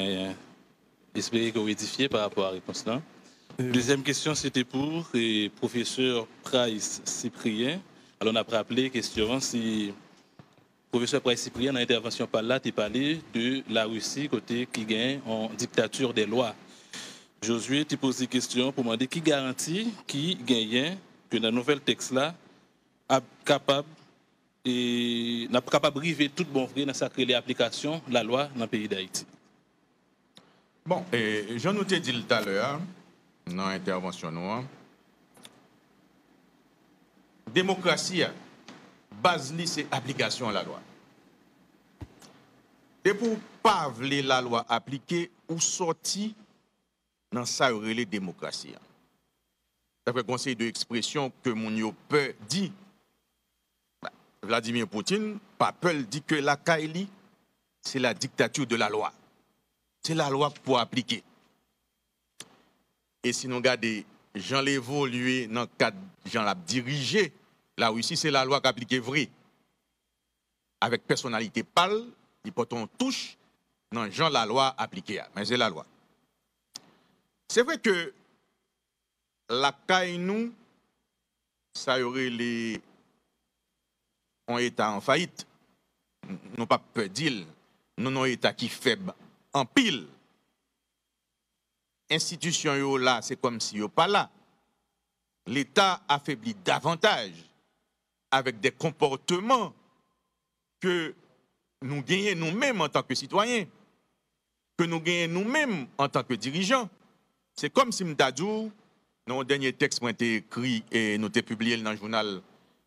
j'espère que vous édifiez par rapport à la réponse là. Deuxième question, c'était pour le professeur Price Cyprien. Alors, on a rappelé la question si le professeur Price Cyprien, dans l'intervention par là, tu parlé de la Russie, côté qui gagne en dictature des lois. Josué, tu poses des questions pour demander qui garantit, qui gagne, que dans le nouvel texte là, est capable et n'a pas capable de briver tout bon vrai dans sacré les applications de la loi dans le pays d'Haïti. Bon, j'en ai dit tout à l'heure, dans l'intervention noire, démocratie, base c'est application de la loi. Et pour ne pas vouloir la loi appliquée ou sortir dans sa relais démocratie. D'après le conseil de l'expression que mon peut dit, Vladimir Poutine, Papel dit que la Kaili, c'est la dictature de la loi. C'est la loi pour appliquer. Et si nous regardons Jean l'évolué dans le cadre Jean l'a dirigé, la Russie, c'est la loi qui applique vrai. Avec personnalité pâle, il porte on touche dans Jean la loi appliquée. Mais c'est la loi. C'est vrai que la Kaili, ça y aurait les un État en faillite. Nous pas peur dire, nous avons un État qui est faible en pile. Institution là, c'est comme si yo pas là. L'État affaiblit davantage avec des comportements que nous gagnons nous-mêmes en tant que citoyens, que nous gagnons nous-mêmes en tant que dirigeants. C'est comme si m'dadou, dans le dernier texte qui a été écrit et nous avons publié dans le journal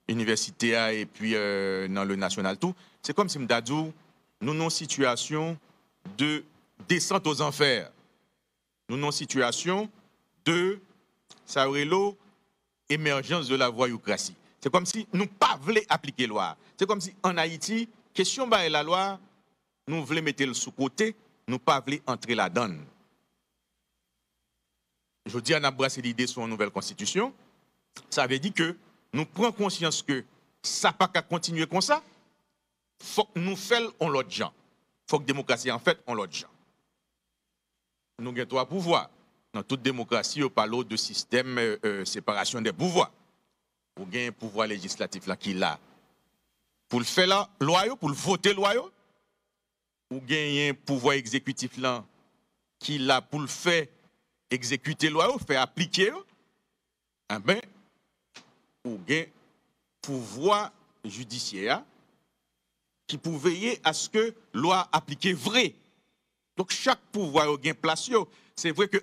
universitaire et puis dans le national tout, c'est comme si m'dadou, nous avons une situation de descente aux enfers. Nous avons une situation de émergence de la voyoucratie. C'est comme si nous ne voulions pas appliquer la loi. C'est comme si en Haïti, question de la loi, nous voulons mettre le sous-côté, nous ne voulons pas entrer là-dedans. Je dis à embrasser l'idée sur une nouvelle constitution. Ça veut dire que nous prenons conscience que ça ne peut pas continuer comme ça. Il faut que nous fassions l'autre gens. Il faut que la démocratie, en fait, on l'autre gens. Nous avons trois pouvoirs. Dans toute démocratie, on parle de système séparation des pouvoirs. Vous avez un pouvoir législatif là qui est là. Pour le faire là, loyaux, pour le voter loyaux. Vous avez un pouvoir exécutif là qui est là pour le faire exécuter loyaux, faire appliquer. Eh bien, vous avez un pouvoir judiciaire qui peut veiller à ce que la loi appliquée vrai. Donc chaque pouvoir a une place. C'est vrai que